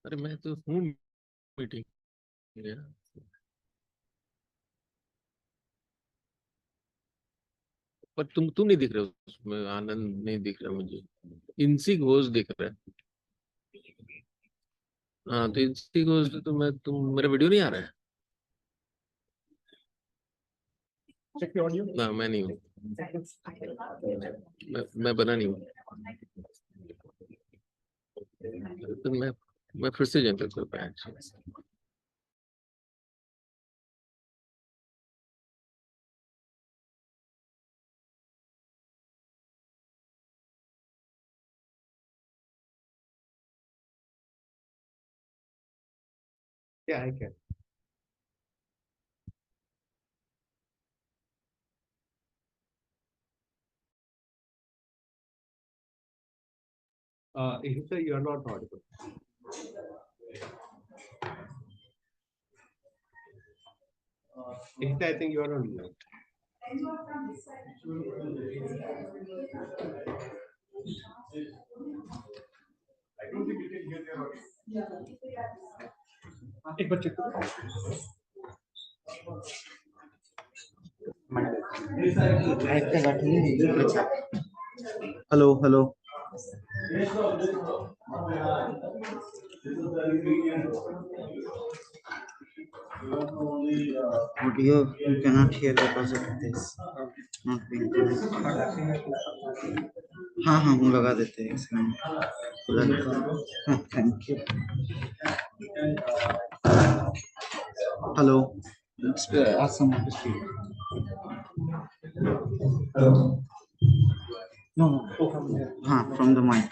अरे मैं तो हूँ मीटिंग में। पर तुम नहीं दिख रहे हो उसमें, आनंद नहीं दिख रहा मुझे। इनसिग होस्ट दिख रहा है। हाँ तो इनसिग होस्ट तो तुम मेरा वीडियो नहीं आ रहा है। Check the audio. ना मैं नहीं हूँ। मैं बना नहीं हूँ। तो मैं फिर से जनरल कर पाया। Yeah, I can. Hita, you are not audible. Hita, I think you are on mute. I don't think you can hear their audio. एक बार check करो. Hello hello audio you cannot hear because of this not being हाँ हाँ हम लगा देते हैं एक second हाँ thank you hello ask someone to speak no हाँ from the mic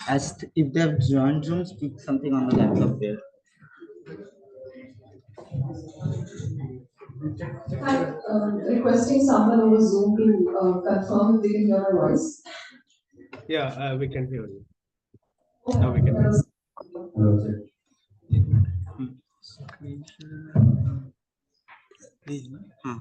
as if they have joined Zoom speak something on the laptop there. Hi, requesting someone over Zoom to confirm if they can hear my voice. Yeah, we can hear you. Now we can hear you. हाँ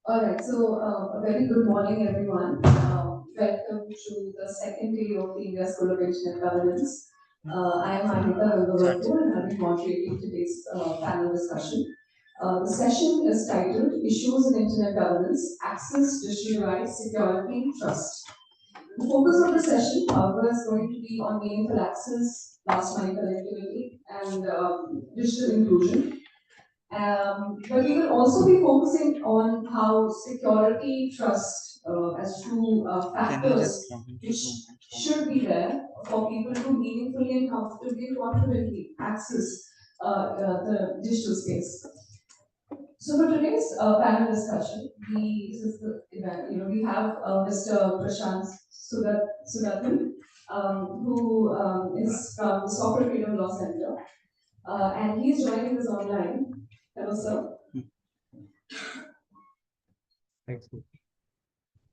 All right, so a very good morning, everyone. Welcome to the second day of the India School of Internet Governance. I am Anita Rangavarpu and I'll be moderating today's panel discussion. The session is titled Issues in Internet Governance, Access, Digital Rights, Security, Trust. The focus of the session, however, is going to be on meaningful access, last mile connectivity, and digital inclusion. But we will also be focusing on how security, trust as two factors which should be there for people to meaningfully and comfortably and confidently access the digital space. So for today's panel discussion, we have Mr. Prashant Sudathan, who is from the Software Freedom Law Center, and he is joining us online. Hello, sir. Thanks.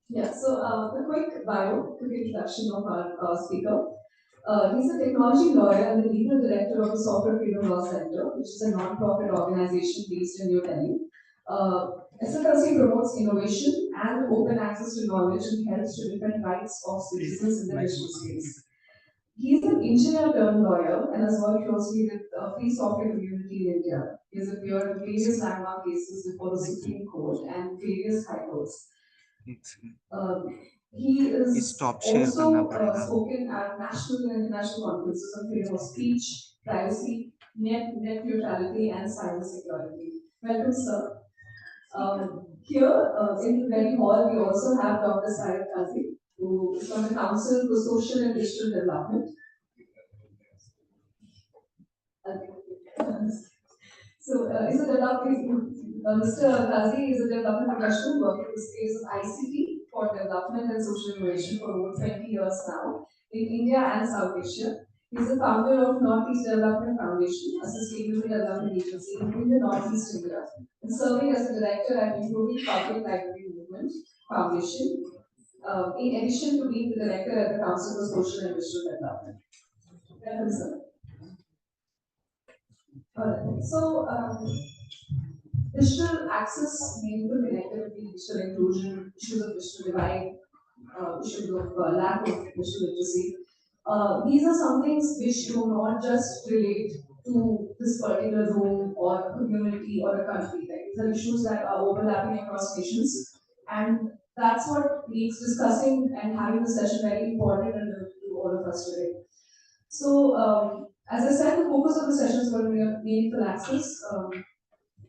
Yeah, so a quick quick introduction of our speaker. He's a technology lawyer and the legal director of the Software Freedom Law Center, which is a non-profit organization based in New Delhi. SFLC promotes innovation and open access to knowledge and helps to defend rights of citizens in the digital space. He is an engineer turned lawyer and has worked closely with the free software community in India. He has appeared in various landmark cases before the Supreme Court and various high courts. He is also spoken at national and international conferences on freedom of speech, privacy, net neutrality, and cyber security. Welcome, sir. Here in the very hall, we also have Dr. Syed Kazi, who is from the Council for Social and Digital Development. So, Mr. Kazi is a development professional working in the space of ICT for development and social innovation for over 20 years now in India and South Asia. He is the founder of Northeast Development Foundation, a sustainable development agency in the Northeast India, and serving as a director at Improving Public Library Movement Foundation, in addition to being the director at the Council for Social and Digital Development. Welcome, sir. So, digital access, meaningful connectivity, digital inclusion, issues of digital divide, issues of lack of digital literacy. These are some things which do not just relate to this particular room or a community or a country. Like, these are issues that are overlapping across nations, and that's what makes discussing and having this session very important and relevant to all of us today. So, as I said, the focus of the session is going to be on meaningful access.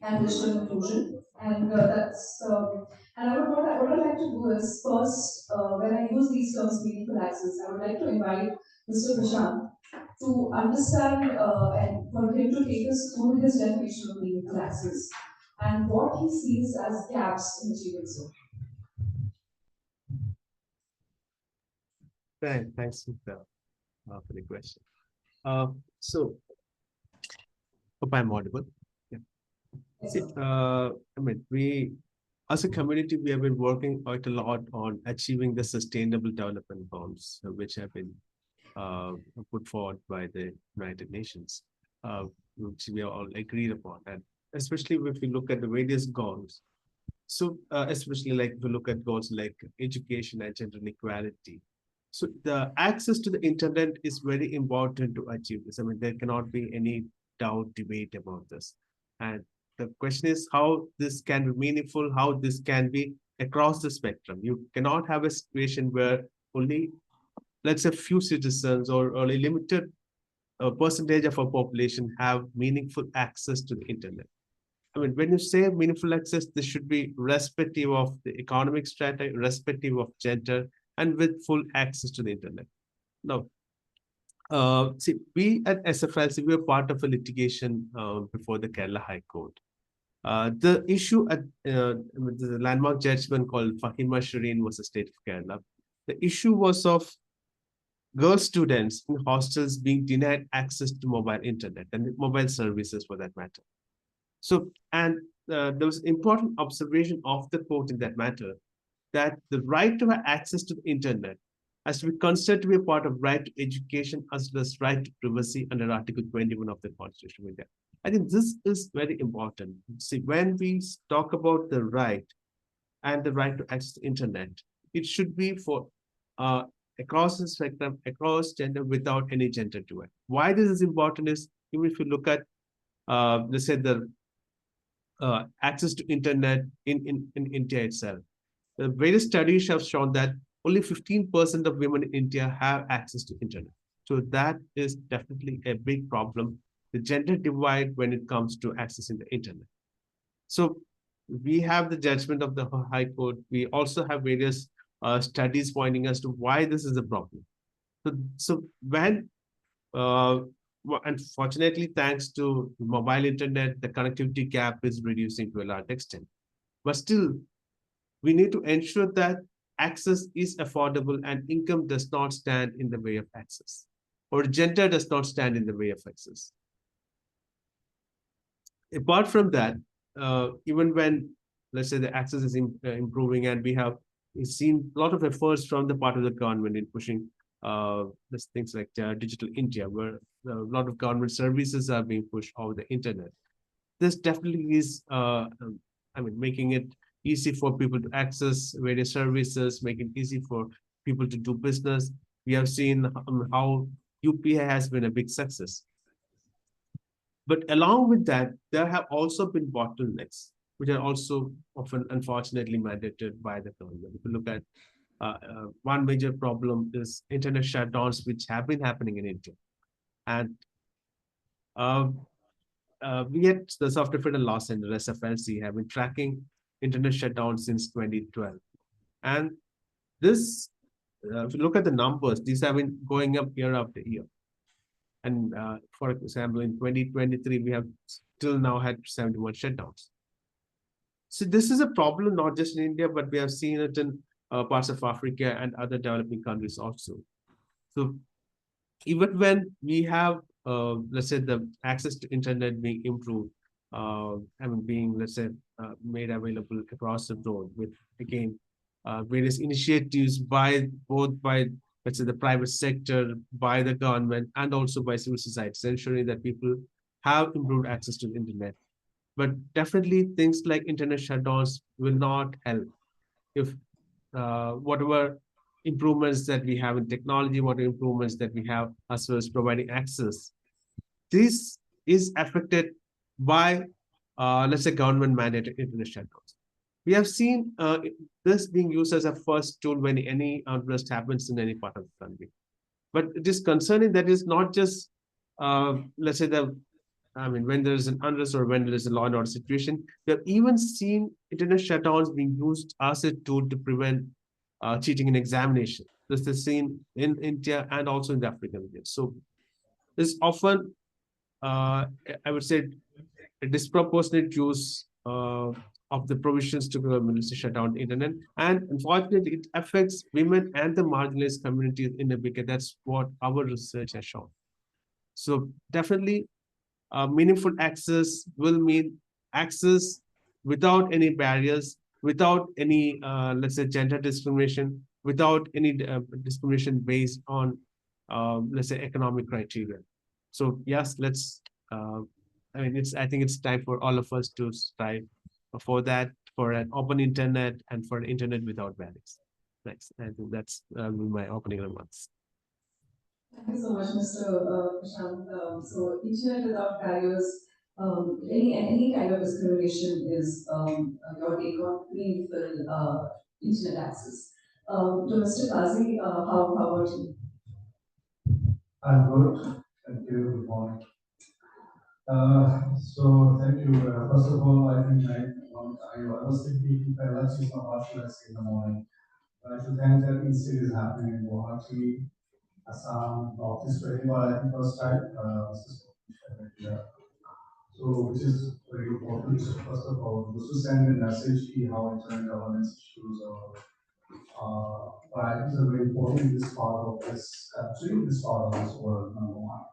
And digital inclusion. And and what I'd like to do is first, when I use these terms meaningful access, I would like to invite Mr. Prashant to understand and for him to take us through his definition of meaningful access and what he sees as gaps in achieving so. Thanks, Sita, for the question. So, hope I'm audible. Yeah. See, I mean, we as a community, we have been working quite a lot on achieving the sustainable development goals, which have been uh, put forward by the United Nations, which we all agreed upon. And especially if we look at the various goals, so especially like if we look at goals like education and gender equality. So the access to the internet is very important to achieve this. I mean, there cannot be any doubt, debate about this. And the question is how this can be meaningful, how this can be across the spectrum. You cannot have a situation where only, let's say, few citizens or only limited percentage of our population have meaningful access to the internet. I mean, when you say meaningful access, this should be respective of the economic strata, respective of gender, and with full access to the internet. Now, see, we at SFLC, we are part of a litigation before the Kerala High Court. The issue at the landmark judgment called Fahima Shireen was the state of Kerala. The issue was of girl students in hostels being denied access to mobile internet and mobile services for that matter. So, and there was important observation of the court in that matter that the right to have access to the internet has to be considered to be a part of right to education as well as right to privacy under Article 21 of the Constitution of India. I think this is very important. See, when we talk about the right and the right to access the internet, it should be for across the spectrum, across gender, without any gender to it. Why this is important is, even if you look at, let's say, the access to internet in India itself. The various studies have shown that only 15% of women in India have access to internet. So that is definitely a big problem, the gender divide when it comes to accessing the internet. So we have the judgment of the High Court. We also have various studies pointing as to why this is a problem. So when unfortunately, thanks to mobile internet, the connectivity gap is reducing to a large extent. But still, we need to ensure that access is affordable and income does not stand in the way of access, or gender does not stand in the way of access. Apart from that, even when, let's say, the access is improving and we have seen a lot of efforts from the part of the government in pushing things like Digital India, where a lot of government services are being pushed over the internet. This definitely is, I mean, making it easy for people to access various services, making it easy for people to do business. We have seen how UPI has been a big success. But along with that, there have also been bottlenecks, which are also often unfortunately mandated by the government. If you look at one major problem is internet shutdowns, which have been happening in India. And we at the Software Federal Law Center, SFLC, have been tracking internet shutdowns since 2012. And this, if you look at the numbers, these have been going up year after year. And for example, in 2023, we have still now had 71 shutdowns. So this is a problem not just in India, but we have seen it in parts of Africa and other developing countries also. So even when we have, let's say, the access to internet being improved, I mean, being, let's say, made available across the board with, again, various initiatives by let's say the private sector, by the government, and also by civil society, ensuring that people have improved access to the internet. But definitely things like internet shutdowns will not help if whatever improvements that we have in technology, whatever improvements that we have as well as providing access, this is affected by, let's say, government mandated internet shutdowns. We have seen this being used as a first tool when any outburst happens in any part of the country. But it is concerning that it's not just, let's say, when there is an unrest or when there is a law and order situation, we have even seen internet shutdowns being used as a tool to prevent cheating in examination. This is seen in India and also in the African region. So this often, I would say, a disproportionate use of the provisions to military shut down the internet. And unfortunately, it affects women and the marginalized communities in a big way. That's what our research has shown. So definitely, meaningful access will mean access without any barriers, without any, let's say, gender discrimination, without any discrimination based on, let's say, economic criteria. So yes, let's. I think it's time for all of us to strive for that, for an open internet and for an internet without barriers. Thanks. I think that's my opening remarks. Thank you so much, Mr. Prashant. So, internet without barriers, any kind of discrimination is your take on meaningful internet access. To Mr. Kazi, how about you? I'm good. Thank you. Good morning. Thank you. First of all, I think I was thinking if I let you know what should I say in the morning. To thank that instead is happening in Guwahati, Assam, Northeast Bengal, I think first time. Yeah. So, which is very important. First of all, just to send a message to how internet governance issues are. I think it's very important in this part of this country, this part of this world, number one.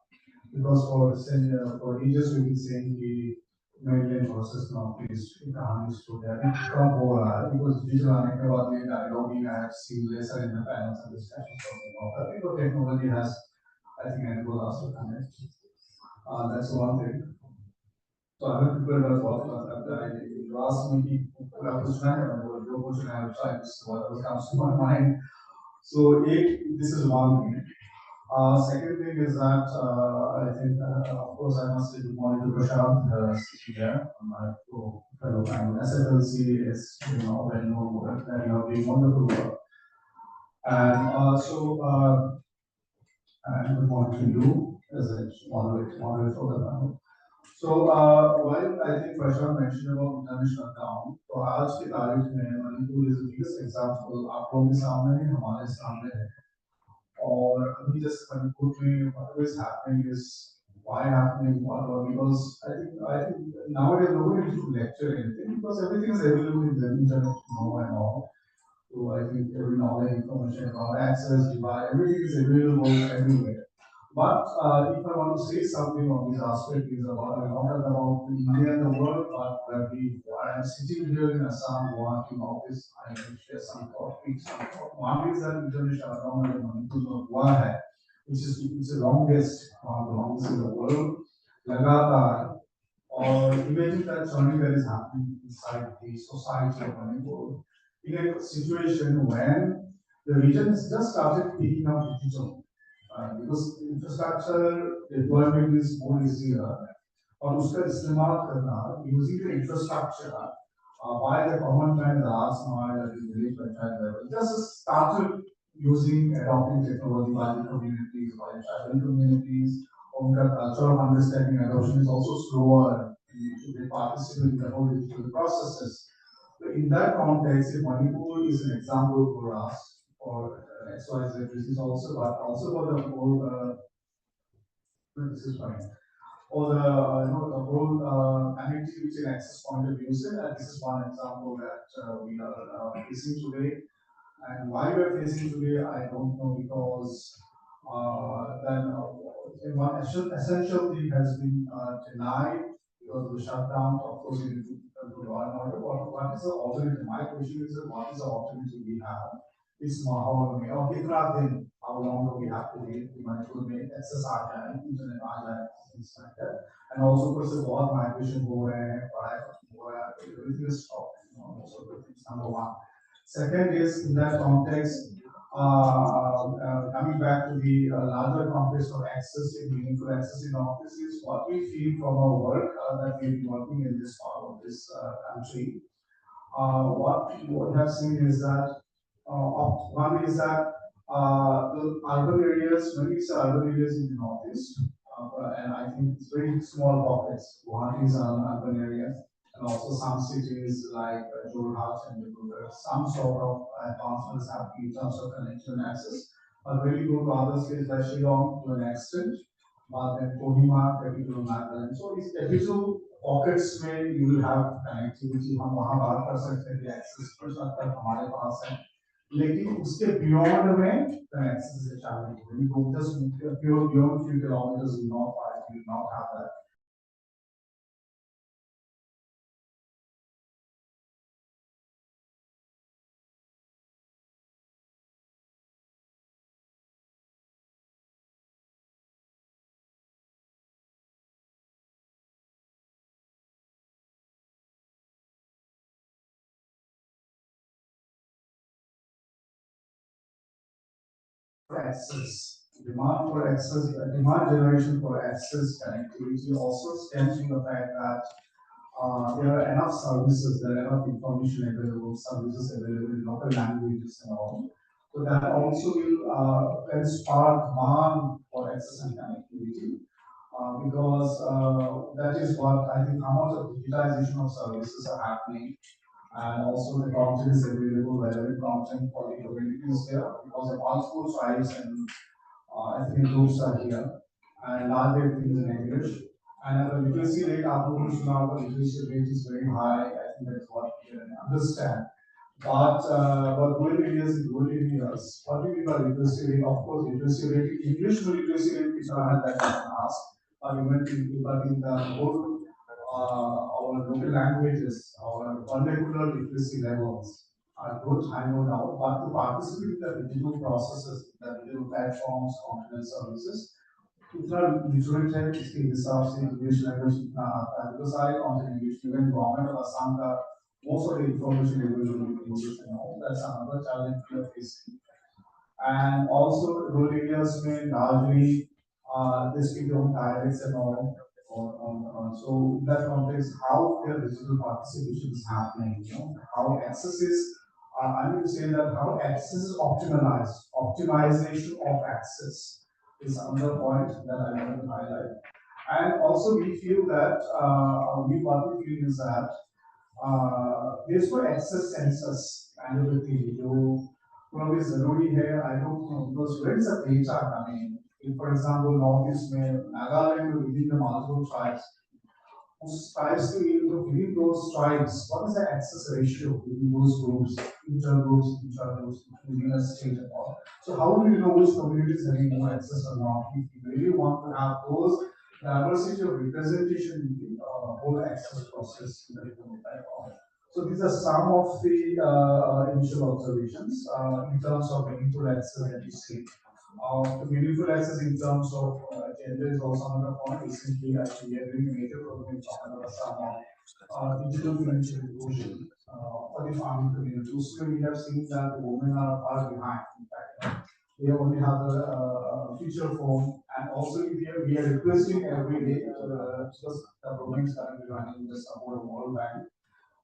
Because for ages we've been saying the mainland versus northeast economies to that come over because digital and dialoguing I have seen lesser in the panels and discussions talking about. I think what technology has, I think enabled us to connect. That's one thing. So I have prepared a lot of that. You asked me what was what comes to my mind. So this is one thing. Second thing is that I think, of course, I must say good morning to Prashant here, my fellow panel. SFLC is, well known that you are doing wonderful work. And good morning to you as a moderator for the panel. So while I think Prashant mentioned about international account, तो आज की तारीख में Manipur is the biggest example. आप लोगों के सामने है, हमारे सामने है. Or अभी just Manipur में what is happening is why happening because I think nowadays nobody needs to lecture anything because everything is available in the internet and all. So I think every knowledge, information about access, device, everything is available everywhere. But if I want to say something on this aspect is about I'm not about India and the world, but I'm sitting here in Assam working office, I will share some topics. One is that international economy which is it's the longest, one of the longest in the world. Lagatar, or imagine that something that is happening inside the society of Manipur in a situation when the region has just started picking up digital. Because infrastructure deployment is more easier और उसका इस्तेमाल करना using the infrastructure by the common man last mile at the village panchayat level just started using adopting technology by the communities by tribal communities उनका culture of understanding adoption is also slower they participate in the whole digital processes. So in that context, if Manipur is an example for us for XYZ reasons also, but also for the whole this is fine. Or the whole connectivity and access point of view. This is one example that we are facing today. And why we are facing today, I don't know because then one essential thing has been denied because of the shutdown. Of course, we need to law and order. What is the alternative? My question is, what is the alternative we have? Is माहौल में और कितना दिन, how long do we have to wait? We might could make access आ जाए, internet आ जाए, things like that. And also, for the बहुत migration हो रहे हैं, पढ़ाई हो रहा है, everything is stopped. Most of the things, number one. Second is in that context, coming back to the larger context of access and meaningful access in office is what we feel from our work that we've been working in this part of this country. What we have seen is that one is that the urban areas, when we say urban areas in the northeast, and I think it's very small pockets. One is an urban area, and also some cities like Jorhat and Dibrugarh, some sort of advancements happening in terms of connection and access. But when you go to other states like Shillong to an extent, but then Kohima, particular Nagaland. So it's individual pockets where you will have connectivity. हम वहाँ बात कर सकते हैं कि access कर सकते हैं हमारे पास है. लेकिन उसके beyond में the access is a challenge. When you go just pure beyond few kilometers, you will not have that. Access, demand generation for access connectivity also stems from the fact that there are enough services, there are enough information available, services available in local languages and all. So that also will can spark demand for access and connectivity because that is what I think how much of digitization of services are happening and also the content is available, relevant content for the community is there because the multiple tribes and ethnic groups are here and large everything is in English. And the literacy rate, the literacy rate is very high. I think that's what we can understand. But rural areas, what do you mean by literacy rate? Of course, literacy rate, English literacy rate is not that I can ask. But in the whole, our local languages, our vernacular literacy levels are good, I no doubt. But to participate in the digital processes, the digital platforms, content services, इतना literate है इसके हिसाब से English language इतना आता है तो सारे content English even government of Assam का most of the information available in English and all. That's another challenge we are facing. And also rural areas may largely they speak their own dialects and all. So in that context, how their digital participation is happening, how access is. I need to say that how access is optimized, optimization of access is another point that I want to highlight. And also we feel that what we feel is that there's no access census and everything. You probably Zaruri here, I don't know, because where is the data coming? If, for example, Northeast Nagaland within the multiple tribes, whose tribes to within those tribes, what is the access ratio within those groups, intergroups, within a state and all? So how do you know which communities having more access or not? If you really want to have those diversity of representation in the whole access process in the platform. So these are some of the initial observations in terms of meaningful access that you see. The meaningful access in terms of gender is also another point. Recently, actually, we are doing a major program in Assam on digital financial inclusion for the farming community. So we have seen that the women are far behind. In fact, they only have the feature phone, and also we are requesting every day because the program is currently running with the support of World Bank.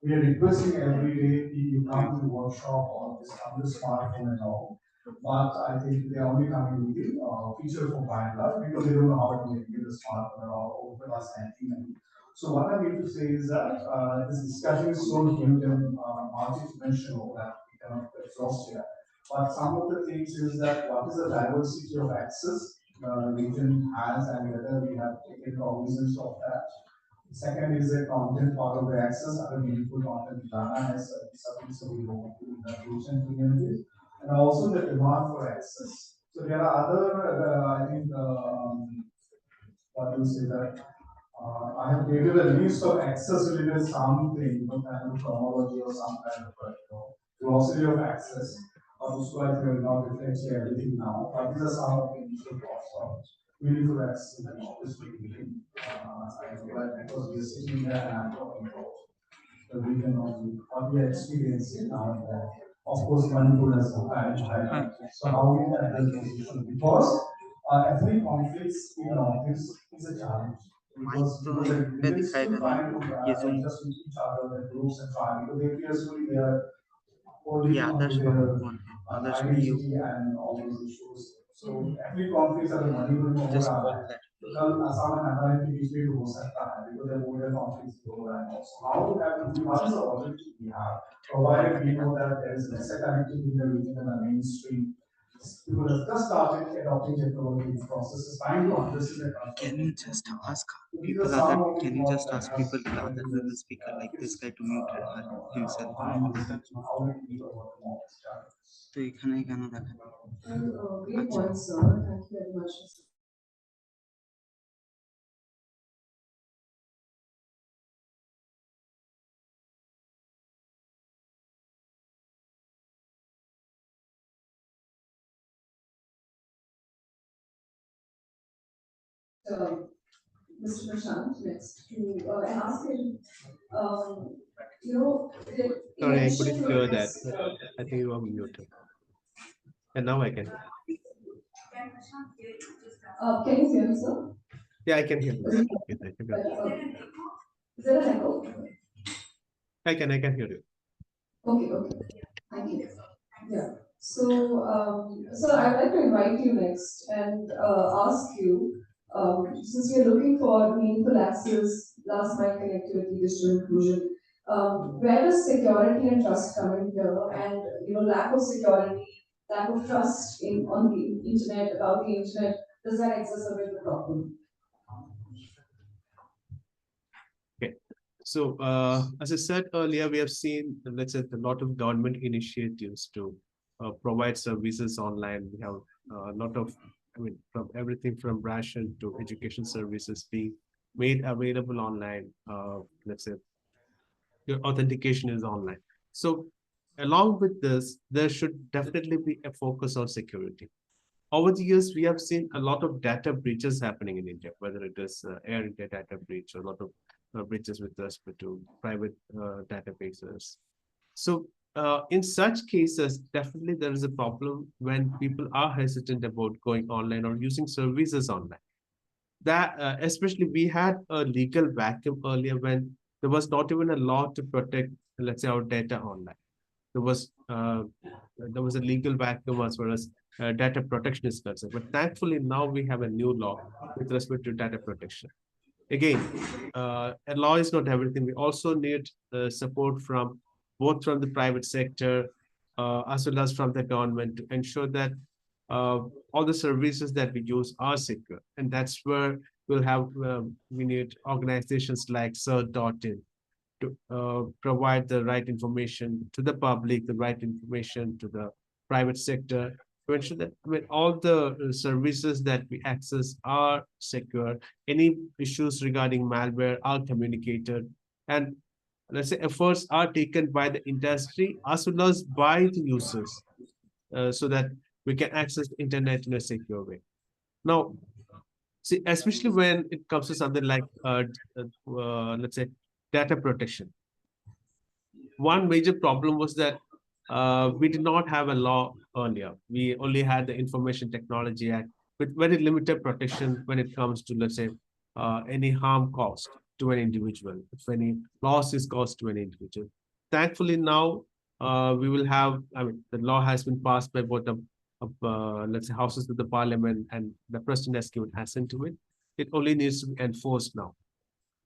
We are requesting every day you come to the workshop or this on the smartphone and all. But I think they are only coming with the feature phone by and large because they don't know how to make it a smartphone or open us anything. So what I mean to say is that this discussion is so huge and multi-dimensional that we cannot exhaust here. But some of the things is that what is the diversity of access the region has and whether we have taken cognizance of that. Second is the content part of the access, other meaningful content data has something so we want to in the groups and communities, and also the demand for access. So there are other, I think, what do you say that I have created a list of access related something, kind of chronology or some kind of glossary of access. So I will not reflect here everything now, but these are some of the initial thoughts of meaningful access in the office meeting. I feel like because we are sitting there and I'm talking about the region of what we are experiencing now. Of course, Manipur has highlighted. So how we can address those issues because ethnic conflicts in an office is a challenge mic because तो people यहाँ are पे really दिखाई still दे रहा trying to है ये zoom adjust with each other, their groups and trying because they peacefully they are holding ये on Adarsh to Babu their कौन है आदर्श में you identity and all these issues. So ethnic conflicts are the Manipur में हो just रहा call है. That कल Assam and Nagaland के बीच भी हो सकता है because there are border conflicts go and also how to have what is the alternative we have provided we know that there is lesser connectivity in the region and the mainstream. People have just started adopting technology in processes, trying to understand the Can transformation. you just ask So these are people some other? of the Can you thoughts just that ask has people other than the speaker like this guy to mute himself? how we need to work on this challenge. तो এখানে কেন দেখা Great আচ্ছা point, sir. Thank you very much. Mr. Prashant next to ask him, you know, in Sorry, I addition couldn't to hear that. this, I think you are muted. And now I can. can you hear me, sir? Yeah, I can hear you. Is it, Okay, thank you. is there an echo? I can hear you. Okay, okay. Thank you. Yeah. So, so I'd like to invite you next and ask you, since we are looking for meaningful access, last mile connectivity, digital inclusion, where does security and trust come in here? And lack of security, lack of trust in on the internet, about the internet, does that exacerbate the problem? Okay. So, as I said earlier, we have seen, let's say, a lot of government initiatives to provide services online. We have a lot of, from everything from ration to education services being made available online. Let's say, your authentication is online. So, along with this, there should definitely be a focus on security. Over the years, we have seen a lot of data breaches happening in India, whether it is Air India data breach or a lot of breaches with respect to private databases. So in such cases, definitely there is a problem when people are hesitant about going online or using services online. That especially we had a legal vacuum earlier when there was not even a law to protect, let's say, our data online. There was a legal vacuum as far as data protection is concerned. But thankfully now we have a new law with respect to data protection. Again, a law is not everything. We also need support from both from the private sector as well as from the government to ensure that all the services that we use are secure. And that's where we'll have, we need organizations like cert.in to provide the right information to the public, the right information to the private sector, to ensure that all the services that we access are secure. Any issues regarding malware are communicated, and let's say efforts are taken by the industry as well as by the users, so that we can access the internet in a secure way. Now, see, especially when it comes to something like, let's say, data protection. One major problem was that we did not have a law earlier. We only had the Information Technology Act with very limited protection when it comes to, let's say, any harm caused to an individual, if any loss is caused to an individual. Thankfully, now we will have, the law has been passed by both of let's say, houses of the parliament, and the president has given assent to it. It only needs to be enforced now.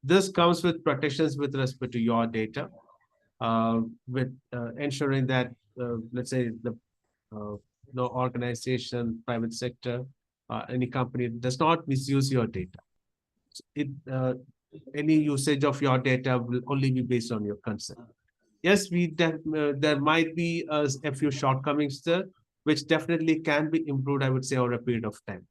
This comes with protections with respect to your data, with ensuring that, let's say, the no organization, private sector, any company does not misuse your data. It any usage of your data will only be based on your consent. Yes, there might be a few shortcomings there, which definitely can be improved, I would say, over a period of time.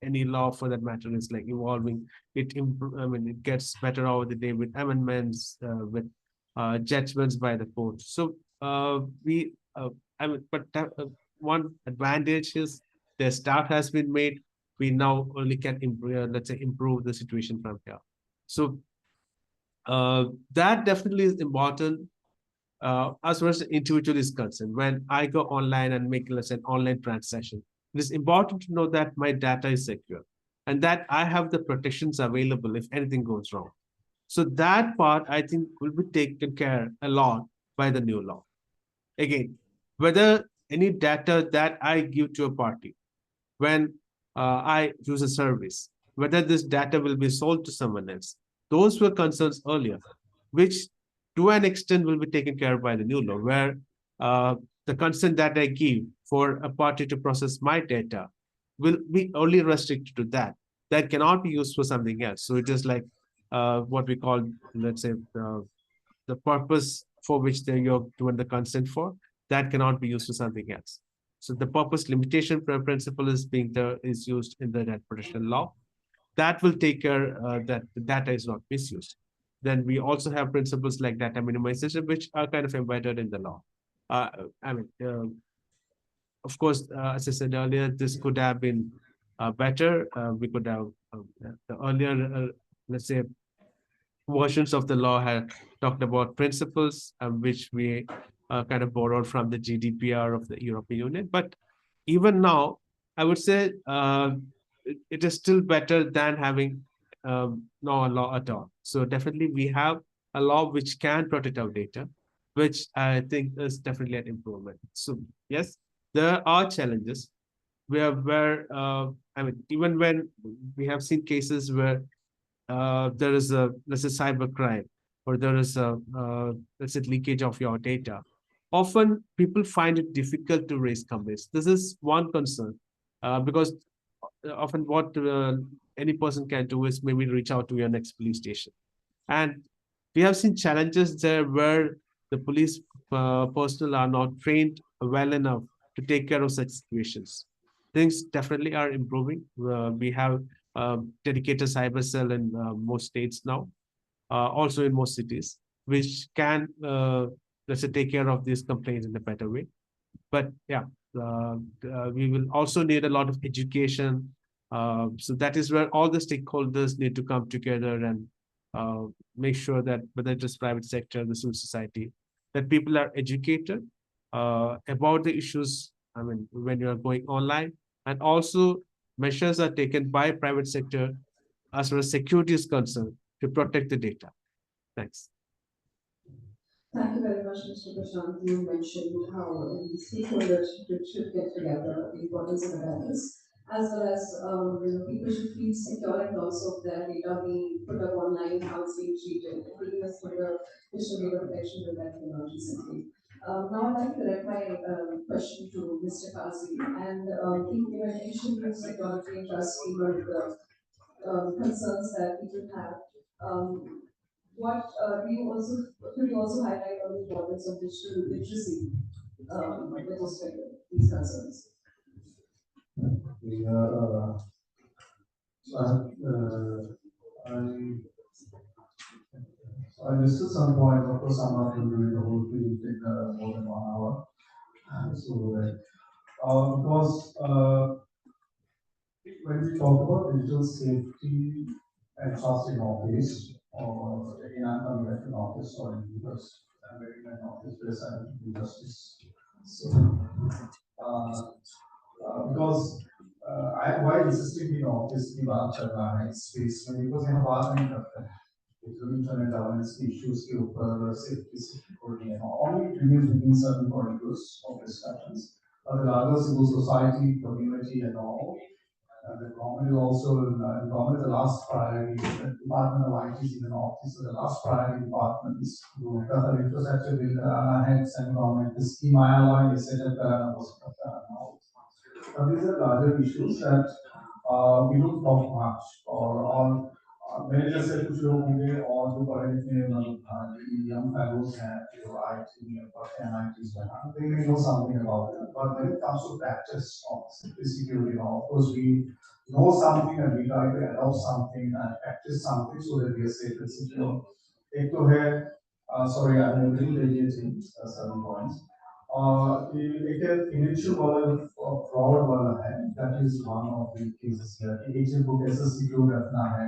any law for that matter is like evolving. It gets better over the day with amendments, with judgments by the court. So we, but one advantage is the start has been made. We now only can improve, let's say, improve the situation from here. So that definitely is important as far as the individual is concerned. When I go online and make, let's say, an online transaction, it is important to know that my data is secure and that I have the protections available if anything goes wrong. So that part, I think, will be taken care a lot by the new law. Again, whether any data that I give to a party when I use a service, whether this data will be sold to someone else, those were concerns earlier, which to an extent will be taken care of by the new law, where the consent that I give for a party to process my data will be only restricted to that. That cannot be used for something else. So it is like what we call, let's say, the purpose for which you're given the consent for, that cannot be used for something else. So the purpose limitation principle is used in the data protection law. That will take care that the data is not misused. Then we also have principles like data minimization, which are kind of embedded in the law. Uh, I mean, of course, as I said earlier, this could have been better. We could have the earlier, let's say, versions of the law had talked about principles which we kind of borrowed from the GDPR of the European Union. But even now, I would say it is still better than having no law at all. So definitely we have a law which can protect our data, which I think is definitely an improvement. So yes, there are challenges where I mean, even when we have seen cases where there is a, let's say, cyber crime, or there is a let's say, leakage of your data, often people find it difficult to raise complaints. This is one concern because often what any person can do is maybe reach out to your next police station. And we have seen challenges there where the police personnel are not trained well enough to take care of such situations. Things definitely are improving. We have dedicated cyber cell in most states now, also in most cities, which can, let's say, take care of these complaints in a better way. But yeah, we will also need a lot of education. So that is where all the stakeholders need to come together and uh, make sure that whether it is private sector, the civil society, that people are educated about the issues. I mean, when you are going online, and also measures are taken by private sector as far as security is concerned to protect the data. Thanks. Thank you very much, Mr. Prashant. You mentioned how the stakeholders should get together, the importance of awareness, as well as people should feel secure in terms of their data being put up online, how it's being treated, including as for the digital data protection bill that came out recently. Now I'd like to direct my question to Mr. Kazi, and you had mentioned the security and trust being one of the concerns that people have. Um, what do you also could you also highlight on the importance of digital literacy with respect to these concerns? Yeah, so I listed some points. Of course, I'm not going to read the whole thing, take more than 1 hour. Because when we talk about digital safety and trust in office, or in an office, sorry, because I'm very in an office where I have to do justice. So, because why insisting in office की बात कर रहा है space में, because यहाँ बात नहीं करते हैं internet governance के issues के ऊपर, safety security and all, only it remains within certain corridors of discussions. The larger civil society, community and all, the government is also, the government is the last priority, the Department of IT is in an office, so the last priority department is to cover infrastructure bill कराना है, central government की scheme आया हुआ है, ये setup कराना, वो setup कराना हो. These are larger issues that we don't talk much, or मेरे जैसे कुछ लोग होंगे और जो पढ़े लिखे young fellows हैं जो IT में पढ़ते हैं ITs में they may know something about it, but when it comes to practice of security law, of course we know something and we try to adopt something and practice something so that we are safe and secure. एक तो है sorry I'm a little deviating certain points. एक financial वाला fraud वाला है, that is one of the cases here कि ATM को कैसे secure रखना है,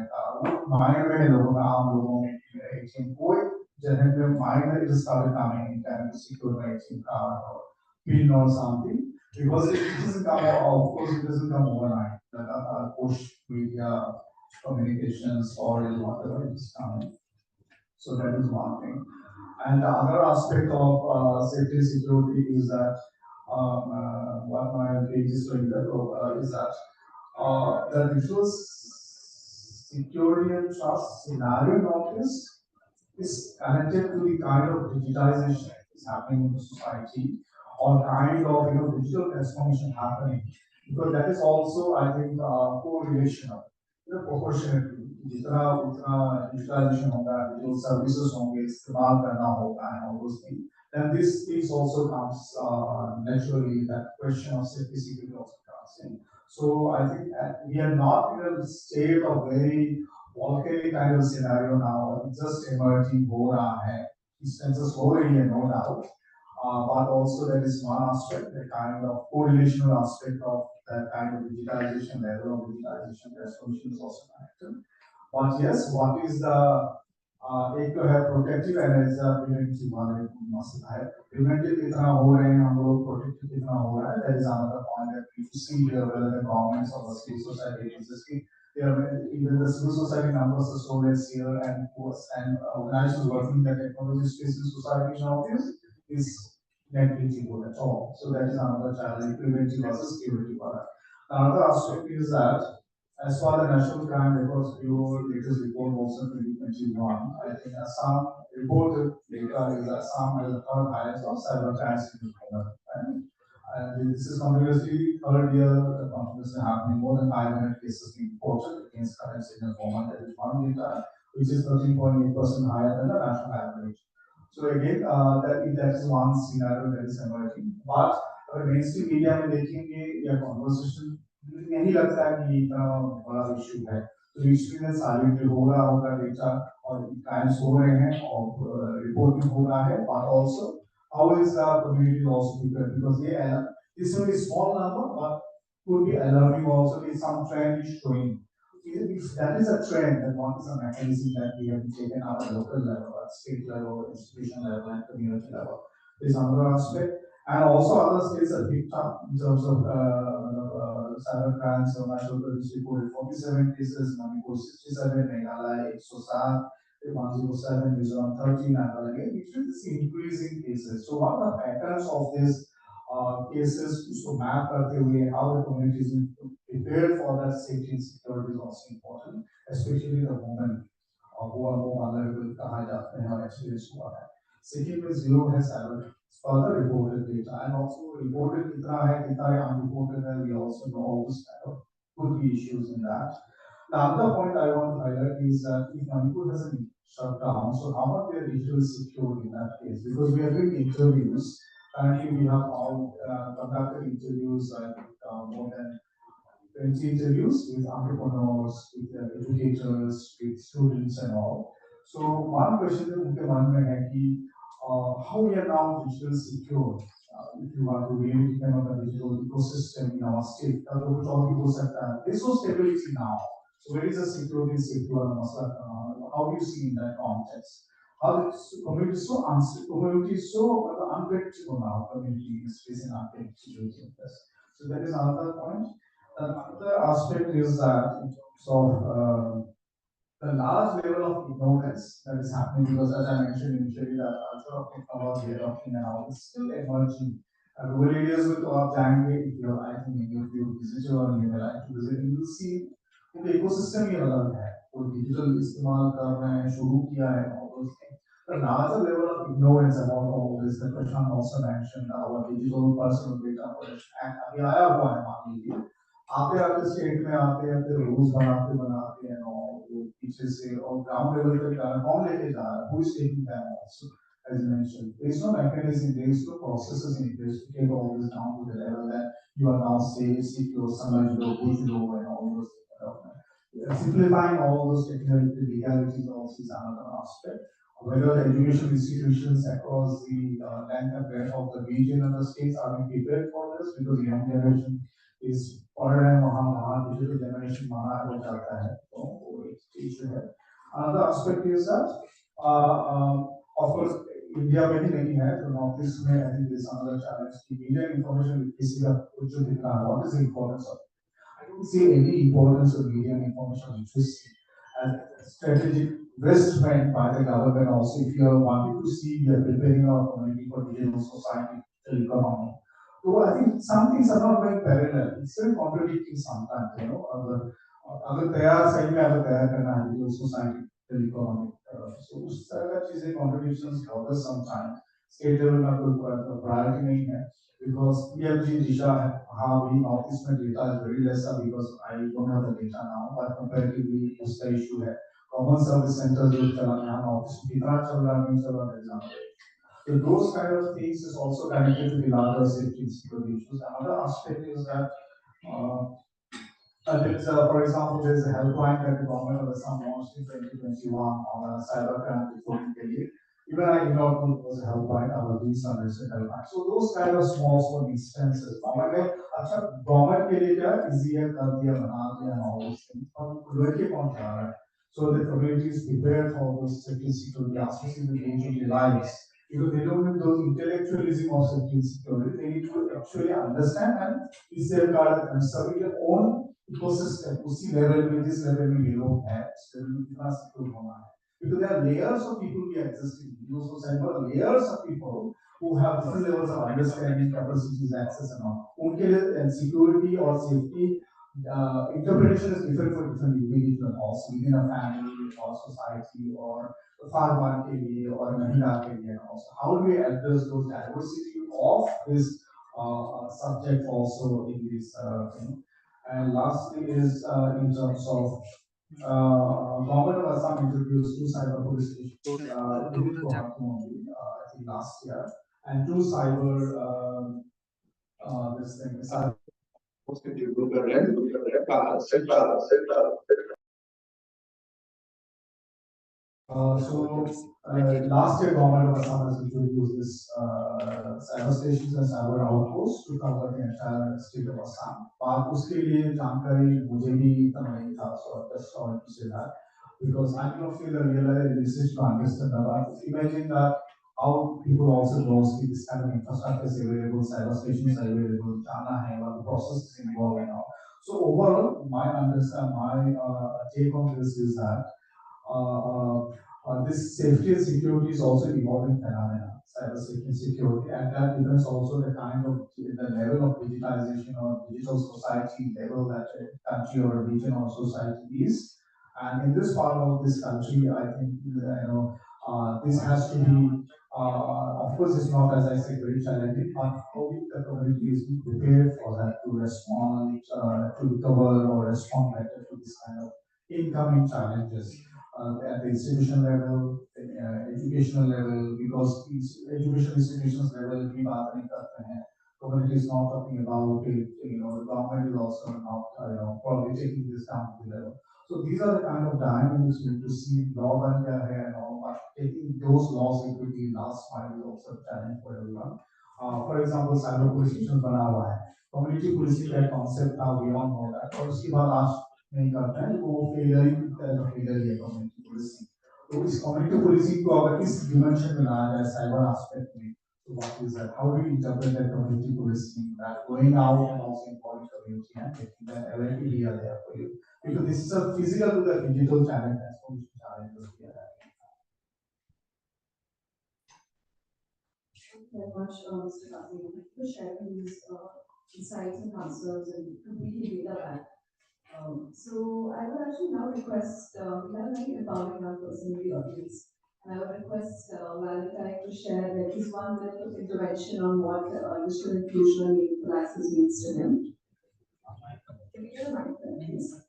माइंड में है लोगों का, आम लोगों में ATM कोई जगह पे माइंड में just started coming in time to secure my ATM card or PIN or something because it doesn't come of course it doesn't come overnight, that push media communications or whatever is coming. So that is one thing. And the other aspect of safety security is that what my page is showing that is that the visual security and trust scenario notice is connected to the kind of digitization that is happening in the society or kind of digital transformation happening, because that is also I think correlational, proportionately जितना उतना digitalization होगा, digital services होंगे, इस्तेमाल करना होगा and all those things, then this piece also comes naturally, that question of safety security also comes in. So I think we are not in a state of very volcanic kind of scenario now. It's just emerging, हो रहा है, instances हो रही है, no doubt. But also there is one aspect, the kind of correlational aspect of that kind of digitalization, level of digitalization transformation is also connected. But yes, what is the एक तो है protective and as preventive वाले मसला है. Preventive कितना हो रहे हैं हम लोग, प्रोटेक्टिव कितना हो रहा है, that is another point that we see here whether the governments और the civil society agency even the civil society numbers are so less here and organizations working in the technology space in society nowadays is negligible at all. So that is another challenge, preventive versus curative. Another aspect is that as far as the National Crime Records Bureau latest report also 2021, I think Assam reported data is Assam has the third highest of cyber crimes in the world. And this is continuously third year continuously happening. More than 500 cases being reported against currency in the format. That is one data, which is 13.8% higher than the national average. So again, that is one scenario that is emerging. But mainstream media में देखेंगे या conversation नहीं लगता है कि इतना बड़ा issue है. तो एक्सपीरियंस साइलेंट हो रहा होगा डेटा और क्राइम्स हो रहे हैं और रिपोर्टिंग हो रहा है, but also how is the community also prepared, because this is a small number but could be alarming also if some trend is showing. If that is a trend, then what is a mechanism that we have taken at a local level, at state level, institution level, and community level? Is another aspect. And also other states are picked up in terms of cyber crimes. So National Police reported 47 cases, Manipur 67, Meghalaya 107, 107, Mizoram 13, and again, which is increasing cases. So what are the patterns of these cases to map करते हुए how the community is prepared for that safety and security is also important, especially the women who are more vulnerable कहा जाते हैं और experience हुआ है. Second is zero has further reported data and also reported कितना है unreported, and we also know all this could be issues in that. The other point I want to highlight is that if Manipur hasn't shut down, so how much they are digitally secure in that case? Because we are doing interviews. Currently, we have all conducted interviews, more than 20 interviews with entrepreneurs, with educators, with students, and all. So one question that उनके मन में है कि how we are now digital secure. If you want to really depend on the digital ecosystem in our state, which all people said that there's no stability now. So where is the security and safety on the how do you see in that context? How the community is so community is so unpredictable now. Community is facing unpredictable situations. So that is another point. Another aspect is that the large level of ignorance that is happening, because as I mentioned initially, that culture of technology adopting and all is still emerging. Rural areas with our जाएंगे, if you I think if you visit or you like to visit, you will see the ecosystem ही अलग है. वो digital इस्तेमाल कर रहे हैं, शुरू किया है, all those things. The larger level of ignorance about all this, the question also mentioned our digital personal data protection act अभी आया हुआ है मान लीजिए. आते आते स्टेट में आते आते रूल्स बनाते बनाते हैं और पीछे से और ground level तक जाना कौन लेके जा रहा है, who is taking them also, as you mentioned. There is no mechanism, there is no processes in place to take all this down to the level that you are now safe, secure, sunlight low, good low, and all those simplifying all those technical legalities also is another aspect. Whether the education institutions across the length and breadth of the region and the states are being prepared for this, because the young generation is already digital generation माना हो जाता है, तो वो एक issue है. Another aspect is that of course India में ही नहीं है, तो नॉर्थ ईस्ट में I think there is another challenge कि media information literacy का कुछ जो दिख रहा है, what is the importance of it? I don't see any importance of media and information literacy as strategic investment by the government also. If you are wanting to see, we are preparing our community for digital society, digital economy. So I think some things are not going parallel. It's still contradicting sometimes, you know. अगर तैयार सही में अगर तैयार करना है digital society, digital economy, so उस तरह का चीजें contradictions होता है sometimes. State level में कोई priority नहीं है. Because PLG data have been office में data is very lesser because I don't have the data now, but comparatively उसका issue है. Common service centers जो चला यहाँ office में कितना चल रहा है नहीं चल रहा है example. So those kind of things is also connected to the larger safety and security issues. Another aspect is that there is for example, there is a helpline that the government of Assam launched in 2021 on a cybercrime reporting area. Even I did not know it was a helpline, I was doing some research helpline. So those kind of small instances. Government में अच्छा government के लिए क्या easy है कर दिया बना दिया and all those things. और लड़के कौन जा रहा है? So the community is prepared for those safety security aspects in the day-to-day lives. Because they don't need those intellectualism of safety and security, they need to actually understand and be safeguarded and serve their own ecosystem. उसी level में जिस level में ये लोग हैं, उस level में कितना secure होना है. Because there are layers of people who are existing. You also said about layers of people who have different levels of understanding, capacities, access, and all. उनके लिए security or safety interpretation is different for different individuals, also within a family or society or farmer के लिए or महिला के लिए also. How do we address those diversity of this subject also in this thing? And lastly is in terms of government of Assam introduced 2 cyber police stations within Guwahati only, I think last year, and 2 cyber this thing cyber last year government of Assam has introduced this cyber stations and cyber outposts to cover the entire state of Assam. But उसके लिए जानकारी मुझे भी इतना नहीं था, so I just wanted to say that because I do not feel the real research to understand that. Imagine that how people also knows this kind of infrastructure is available, cyber stations are available, जाना है, what the process is involved and all. So overall, my take on this is that this safety and security is also evolving phenomena, cyber safety and security, and that depends also the kind of the level of digitization or digital society level that a country or a region or society is. And in this part of this country, I think this has to be. Of course, it's not, as I said, very challenging, but how the community is prepared for that to respond, to recover or respond better to this kind of incoming challenges at the institution level, educational level, because education institutions level की बात नहीं करते हैं. Community is not talking about it. The government is also not, probably taking this down to the level. So these are the kind of dynamics we need to see. Law बन गया है and all, but taking those laws into the last mile is also a challenge for everyone. For example, cyber police stations बना हुआ है. Community policing का concept था, we all know that. और उसके बाद आज नहीं करते हैं, वो failure ही तरह का failure है community policing. तो इस community policing को अगर इस dimension में लाया जाए cyber aspect में, so what is that? How do you interpret that community policing, that going out and also involving community and making that already be there for you? Because this is a physical to the digital challenge transformation challenge that we are having. Thank you very much, Mr. Kazi, for sharing these insights and concerns and completely data back. So I would actually now request, we have a very empowering young person in the audience. And I would request Valentine to share at least 1 minute of intervention on what digital inclusion and meaningful access means to him. Can we get a mic there, please?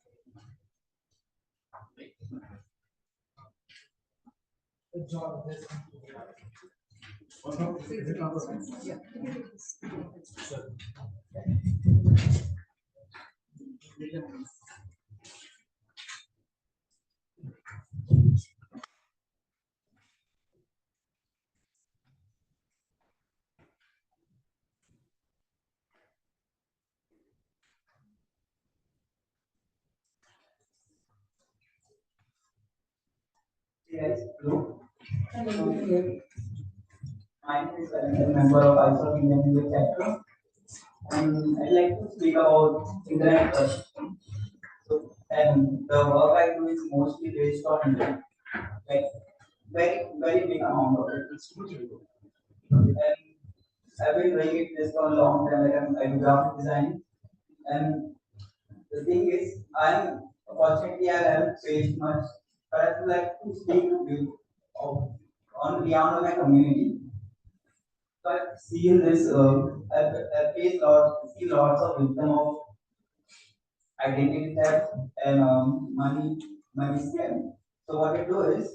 Yes, hello. Hello. My name is Valentin, member of ISO Indian Music Sector, and I'd like to speak about internet trust. So, and the work I do is mostly based on internet, like very big amount of it. And I've been doing it this for a long time. Like I do graphic design, and the thing is, I'm fortunately I haven't faced much, but I would like to speak to you of on beyond my community. But seeing this, I face see lots of victim of identity theft and money scam. So what they do is,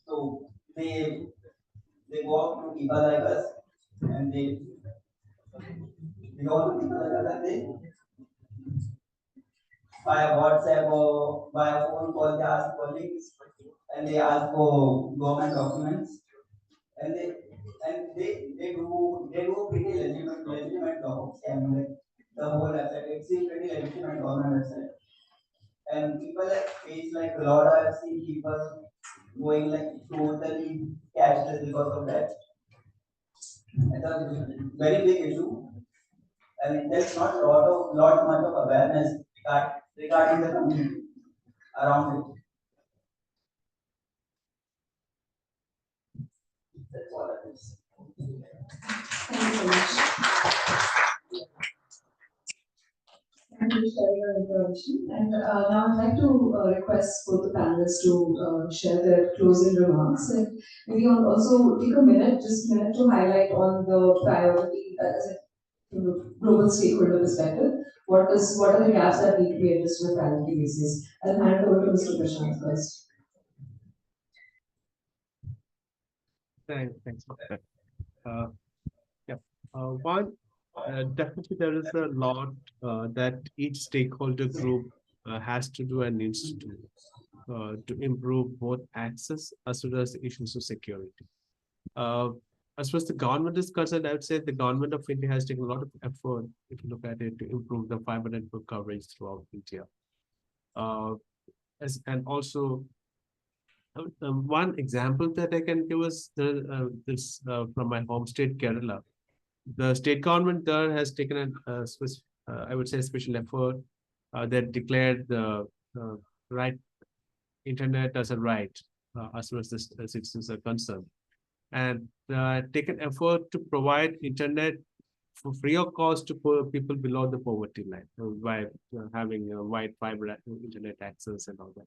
so they go out to people like us, and they go out to people like us, and they via WhatsApp or via phone call they ask for links, and they ask for government documents, and they do a pretty legitimate job scam, like the whole website. It seems pretty legitimate government website. And people like face like a lot of I've seen people going like totally cashless because of that. It's a very big issue. And there's not lot much of awareness regarding the community around it. That's all it is. Thank you so much. Thank you for sharing your information. And now I'd like to request both the panelists to share their closing remarks. And maybe also take a minute, just a minute to highlight on the priority as a global stakeholder perspective. What are the gaps that need to be addressed on a priority basis? I'll hand it over to Mr. Prashant first. Thanks for that. Yeah. One, definitely there is a lot that each stakeholder group has to do and needs to do to improve both access as well as the issues of security. As far as the government is concerned, I would say the government of India has taken a lot of effort, if you look at it, to improve the fiber network coverage throughout India. And also, one example that I can give is this from my home state, Kerala. The state government there has taken I would say, a special effort that declared the right internet as a right as far as the citizens are concerned, and taken effort to provide internet for free of cost to people below the poverty line by having a wide fiber internet access and all that.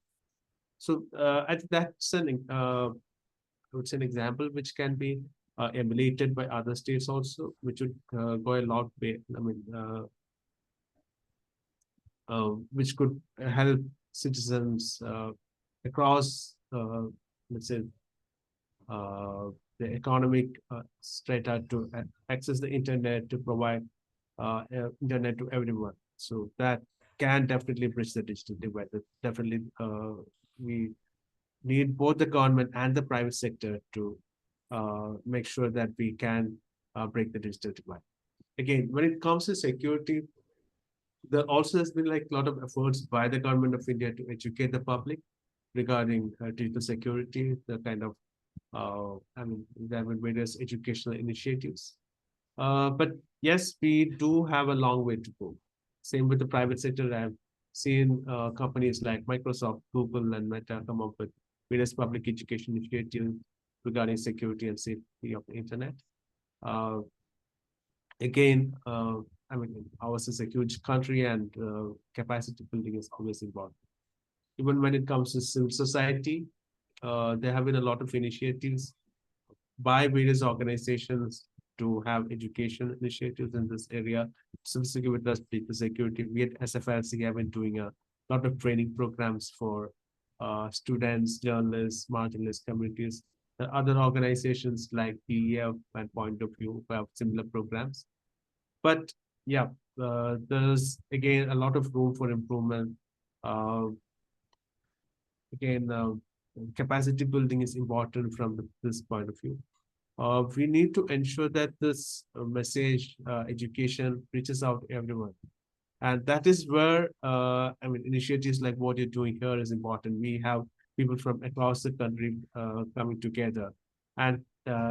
So I think that's I would say an example which can be emulated by other states also, which would go a lot way. I mean, which could help citizens across, let's say, the economic strata to access the internet, to provide internet to everyone. So that can definitely bridge the digital divide. Definitely, we need both the government and the private sector to make sure that we can break the digital divide. Again, when it comes to security, there also has been like a lot of efforts by the government of India to educate the public regarding digital security, the kind of, I mean, there have been various educational initiatives. But yes, we do have a long way to go. Same with the private sector. I've seen companies like Microsoft, Google, and Meta come up with various public education initiatives regarding security and safety of the internet. Uh, Again, I mean, ours is a huge country, and capacity building is always involved. Even when it comes to civil society, there have been a lot of initiatives by various organizations to have education initiatives in this area, specifically with respect to security. We at SFRC have been doing a lot of training programs for students, journalists, marginalized communities other organizations like PEF and Point of View who have similar programs. But yeah, there's again a lot of room for improvement. Uh, again, capacity building is important from this point of view. We need to ensure that this message, education reaches out to everyone. And that is where, I mean, initiatives like what you're doing here is important. We have people from across the country coming together. And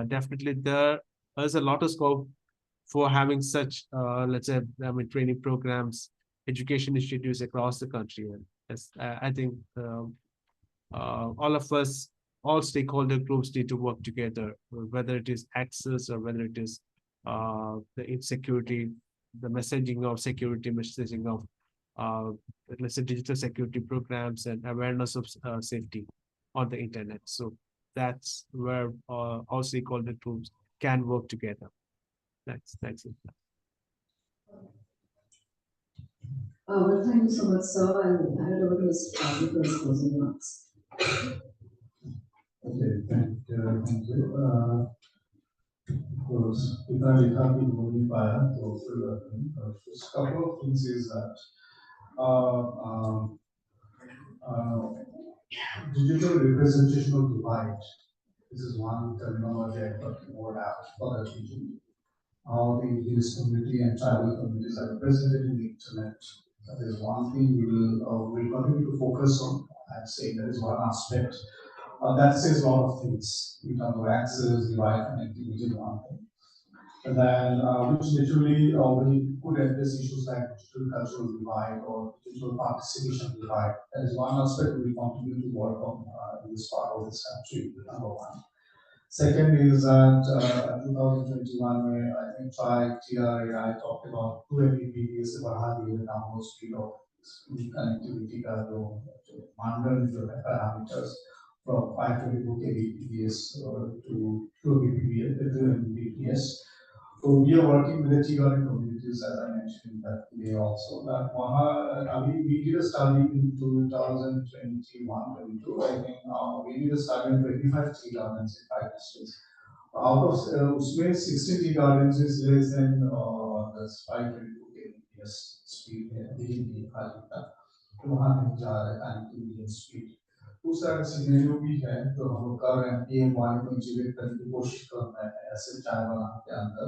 definitely there's a lot of scope for having such, let's say, I mean, training programs, education institutes across the country. And yes, I think all of us, all stakeholder groups need to work together, whether it is access or whether it is the insecurity, the messaging of security, messaging of, let's say, digital security programs and awareness of safety on the internet. So that's where all stakeholder groups can work together. That's it. Well, thank you so much, sir. And I hand over to Mr. Patel for his closing remarks. Okay, thank you. Was इतना लिखा कि बोल नहीं पाया तो फिर just couple of things is that uh, um, uh, digital representational divide. This is one terminology I thought more apt for the region. How the indigenous community and tribal communities are represented in the internet. That is one thing we will continue to focus on. I'd say that is one aspect. That says a lot of things in terms of access, divide, connectivity, is one thing. And then, which literally we could address issues like digital cultural divide or digital participation divide. That is one aspect we continue to work on in this part of this country, number one. Second is that 2021, where I think TRAI talked about 2 Mbps बढ़ा दिए download speed of connectivity का जो मानदंड जो है parameters from 522 kbps to 2 Mbps to Mbps. So we are working with the Tigarian communities, as I mentioned that today also. That we did a study in 2021-22. I think we did a study on 25 tea gardens in 5 districts. Out of usme 60 tea gardens is less than this 522 kbps speed तो वहाँ नहीं जा रहा है connectivity speed. दूसरा अगर scenario भी है तो हम लोग कर रहे हैं PM1 को इंटीग्रेट करने की कोशिश कर रहे हैं ऐसे चाय बनाने के अंदर.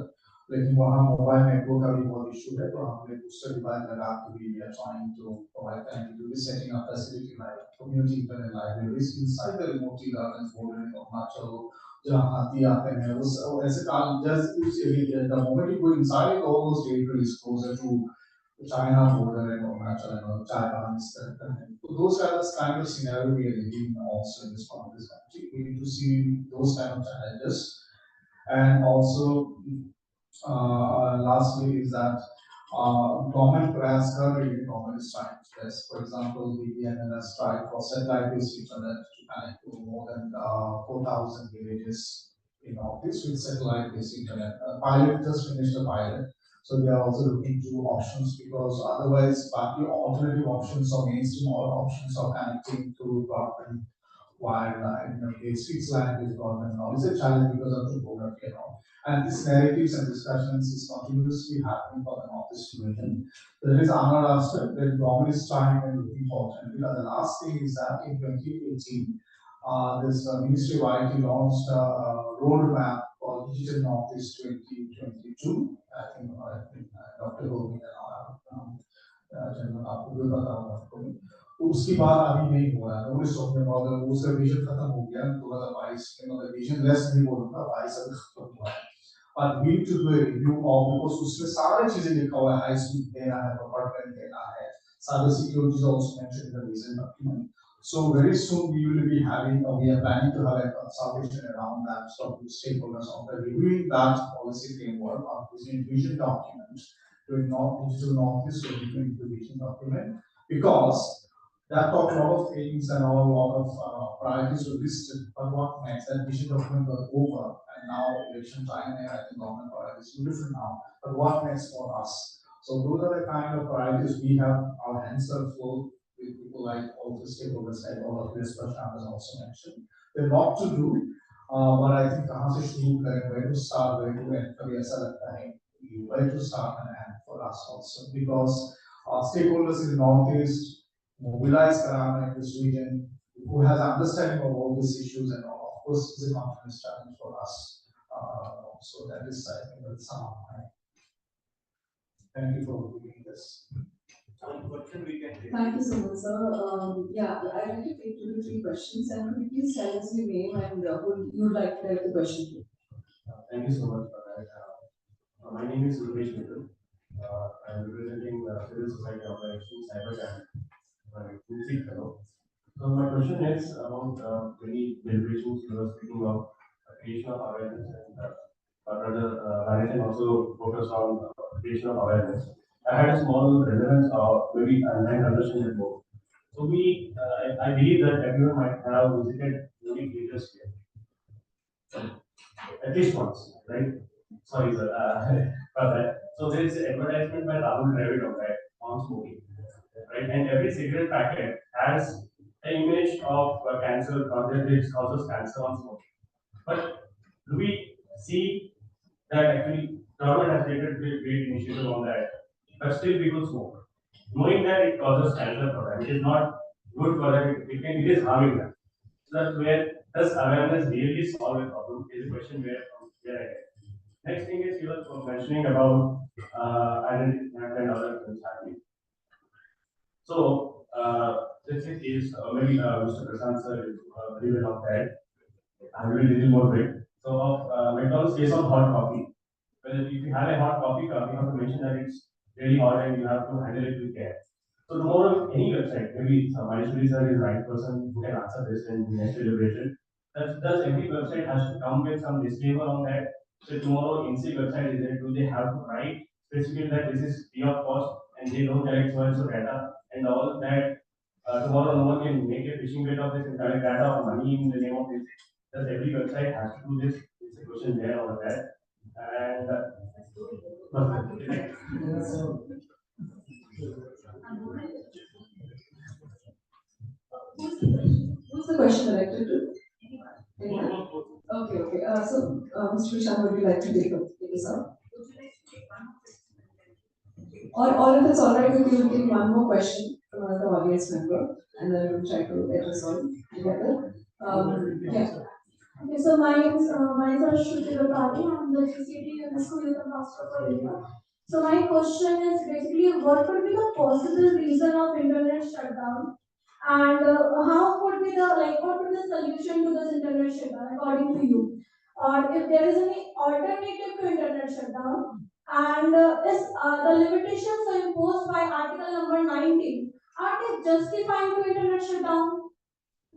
लेकिन वहाँ मोबाइल नेटवर्क का भी बहुत इशू है तो हमने दूसरे डिवाइस लगा के भी we are trying to provide connectivity, setting up facility like community internet libraries inside the remote gardens border in Arunachal जहाँ हाथी आते हैं उस ऐसे काम just the moment you go inside all those territories closer to China border and Arunachal and Chai Bagans. So those are the kind of scenario we are living also in this part of this country. We need to see those kind of challenges. And also, lastly, is that government prayas कर रही है, government is trying to test. For example, BPNL has tried for satellite-based internet to connect to more than 4,000 villages in office with satellite-based internet. Pilot just finished a pilot. So they are also looking to options because otherwise, the alternative options or mainstream options of connecting to broadband wireline, fixed line with broadband and all is a challenge because of topography and all. And these narratives and discussions is continuously happening for the Northeast region. There is another aspect that government is trying and looking for. And the last thing is that in 2018, this Ministry of IT launched a roadmap called Digital Northeast 2022. I think Dr. Govind and general आपको भी पता होगा आपको भी तो उसके बाद अभी नहीं हो रहा है उन्नीस सौ में अगर उसका विजन खत्म हो गया 2022 में मतलब विजन लेस नहीं बोलूँगा 22 अभी खत्म हुआ है but we need to do a review of because उसमें सारी चीजें लिखा हुआ है high speed देना है broadband देना है cyber security is also mentioned in the vision document. So very soon we will be having, we are planning to have a consultation around that, so stakeholders on the reviewing that policy framework of this vision document, doing digital Northeast, so between the vision document, because that talked a lot of things and a lot of priorities were listed, but what next? That vision document got over, and now election time, and I think government priorities are different now. But what next for us? So those are the kind of priorities we have. Our hands are full with people like all the stakeholders, like all of this, Prashant has also mentioned. There's a lot to do. but I think कहाँ से शुरू करें, where to start, where to end, कभी ऐसा लगता है कि where to start and end for us also, because stakeholders in Northeast mobilize Karama in this region, who has understanding of all these issues and all, of course is a confidence challenge for us. So that is, I think, that's some of my. Thank you for doing this. Thank you so much, sir. Yeah, I'd like to take 2 to 3 questions, and could you please tell us your name and who you'd like to direct the question to? Thank you so much for that. My name is Rupesh Mittal. I'm representing Civil Society Operations Cybercrime. inSIG fellow. So my question is about many deliberations you were speaking of creation of awareness and rather awareness and also focus on creation of awareness. I had a small relevance or maybe I'm trying to understand it more. So I believe that everyone might have visited movie theaters here at least once, right? Sorry, sir, for that. So there is an advertisement by Rahul Dravid on that on smoking, right? And every cigarette packet has an image of cancer, which causes cancer on smoking. But do we see that actually government has taken a great initiative on that, but still people smoke, knowing that it causes cancer for them. It is not good for them. It is harming them. So that's where does awareness really solve a problem? Is a question where I get. Next thing is you were mentioning about identity theft and other things happening. So this is maybe Mr. Prasad sir is very well of that. I will be a little more big. So of McDonald's case on hot coffee. Well, if you have a hot coffee cup, you have to mention that it's really hot and you have to handle it with care. So tomorrow, any website, maybe Manishwari sir is the right person who can answer this in the next deliberation. Does every website has to come with some disclaimer on that? So tomorrow, inSIG website is there, do they have to write specifically that this is free of cost and they don't collect so and so data and all that tomorrow no one can make a phishing bit of this and collect data or money in the name of inSIG? Does every website has to do this? It's a question there or that. And Who's the question directed to? Anyone? Okay, okay. Mr. Vishan, would you like to take this up? Or if it's all right with you, we'll take one more question from another audience member, and then we'll try to address all together. Yeah. Okay, so mine is Shruti Rupani. I'm the GCT UNESCO Youth Ambassador for India. So my question is basically, what could be the possible reason of internet shutdown, and how could be the what would be the solution to this internet shutdown according to you? Or if there is any alternative to internet shutdown, and is the limitations imposed by Article number 19 are they justifying to internet shutdown?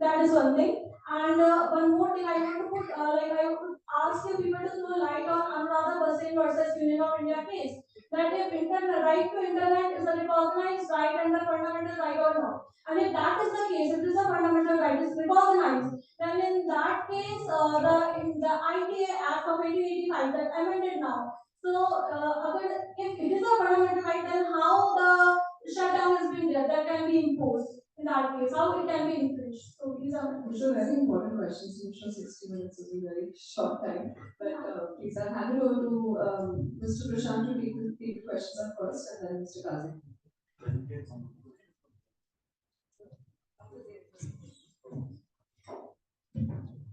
That is one thing. And one more thing I want to put, I would ask you people to throw light on Anuradha Bhasin versus Union of India case. That if internet right to internet is a recognized right under fundamental right or not. And if that is the case, if it is a fundamental right is recognized, then in that case, the ITA Act of 1885 that amended now. So, if it is a fundamental right, then how the shutdown has been there that can be imposed in that case, how it can be infringed. So these are These are very important questions. I'm sure 60 minutes is a very short time. But please, I'll hand it over to Mr. Prashant to take the questions up first, and then Mr. Kazim.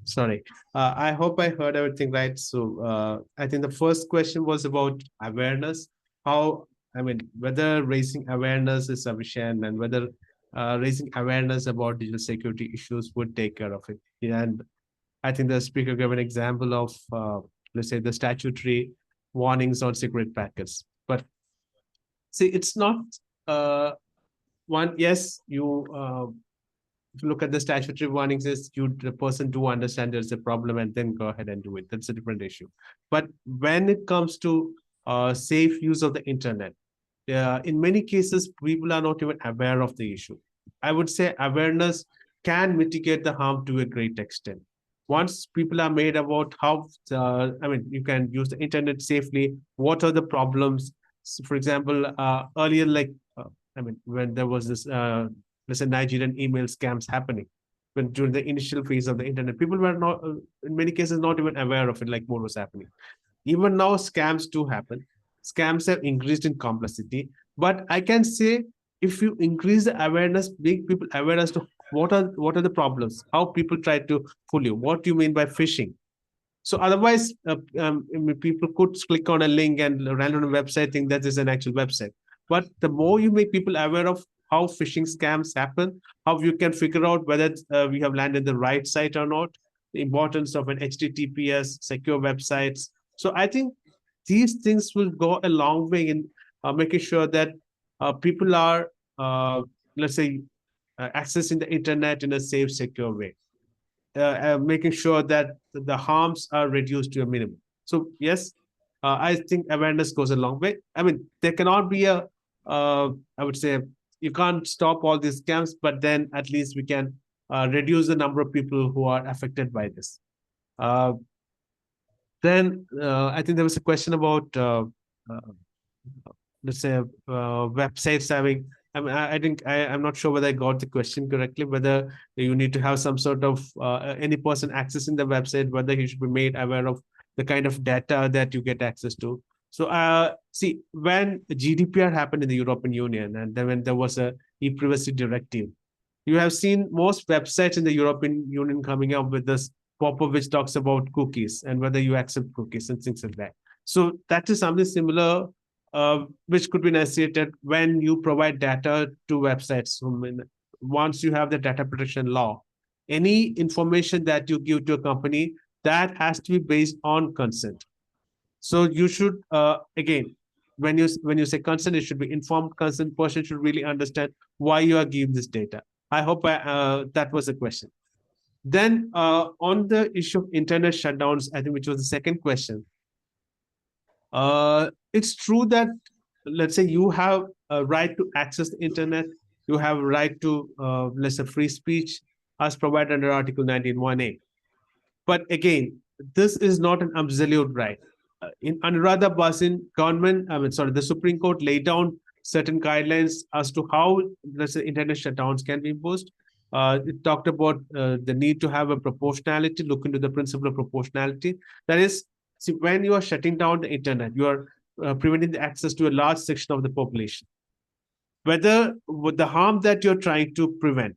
Sorry, I hope I heard everything right. So I think the first question was about awareness. How, I mean, whether raising awareness is sufficient and whether raising awareness about digital security issues would take care of it. And I think the speaker gave an example of, let's say, the statutory warnings on cigarette packets. But see, it's not one, yes, if you look at the statutory warnings, is the person do understand there's a problem and then go ahead and do it. That's a different issue. But when it comes to safe use of the internet, in many cases, people are not even aware of the issue. I would say awareness can mitigate the harm to a great extent. Once people are made about how, you can use the internet safely, what are the problems? So for example, earlier, when there was this, let's say, Nigerian email scams happening, when during the initial phase of the internet, people were not, in many cases, not even aware of it, like what was happening. Even now, scams do happen. Scams have increased in complexity. But I can say, if you increase the awareness, make people aware as to what are the problems, how people try to fool you, what do you mean by phishing. So otherwise, I mean, people could click on a link and land on a website, think that is an actual website. But the more you make people aware of how phishing scams happen, how you can figure out whether we have landed the right site or not, the importance of an HTTPS, secure websites. So I think these things will go a long way in making sure that people are, let's say, accessing the internet in a safe, secure way, making sure that the harms are reduced to a minimum. So yes, I think awareness goes a long way. I mean, there cannot be a, I would say, you can't stop all these scams, but then at least we can reduce the number of people who are affected by this. Uh, then I think there was a question about uh, let's say websites having, I mean, I think I'm not sure whether I got the question correctly, whether you need to have some sort of any person accessing the website, whether he should be made aware of the kind of data that you get access to. So see, when GDPR happened in the European Union, and then when there was a e-privacy directive, you have seen most websites in the European Union coming up with this pop-up which talks about cookies and whether you accept cookies and things like that. So that is something similar, which could be initiated when you provide data to websites. Once you have the data protection law, any information that you give to a company, that has to be based on consent. So you should, again, when you say consent, it should be informed consent. Person should really understand why you are giving this data. I hope that was the question. Then on the issue of internet shutdowns, I think, which was the second question. It's true that, let's say, you have a right to access the internet. You have a right to, let's say, free speech as provided under Article 19(1)(a). But again, this is not an absolute right. In Anuradha Basin, government, I mean, sorry, the Supreme Court laid down certain guidelines as to how, let's say, internet shutdowns can be imposed. It talked about the need to have a proportionality, look into the principle of proportionality. That is, see, when you are shutting down the internet, you are preventing the access to a large section of the population. Whether with the harm that you're trying to prevent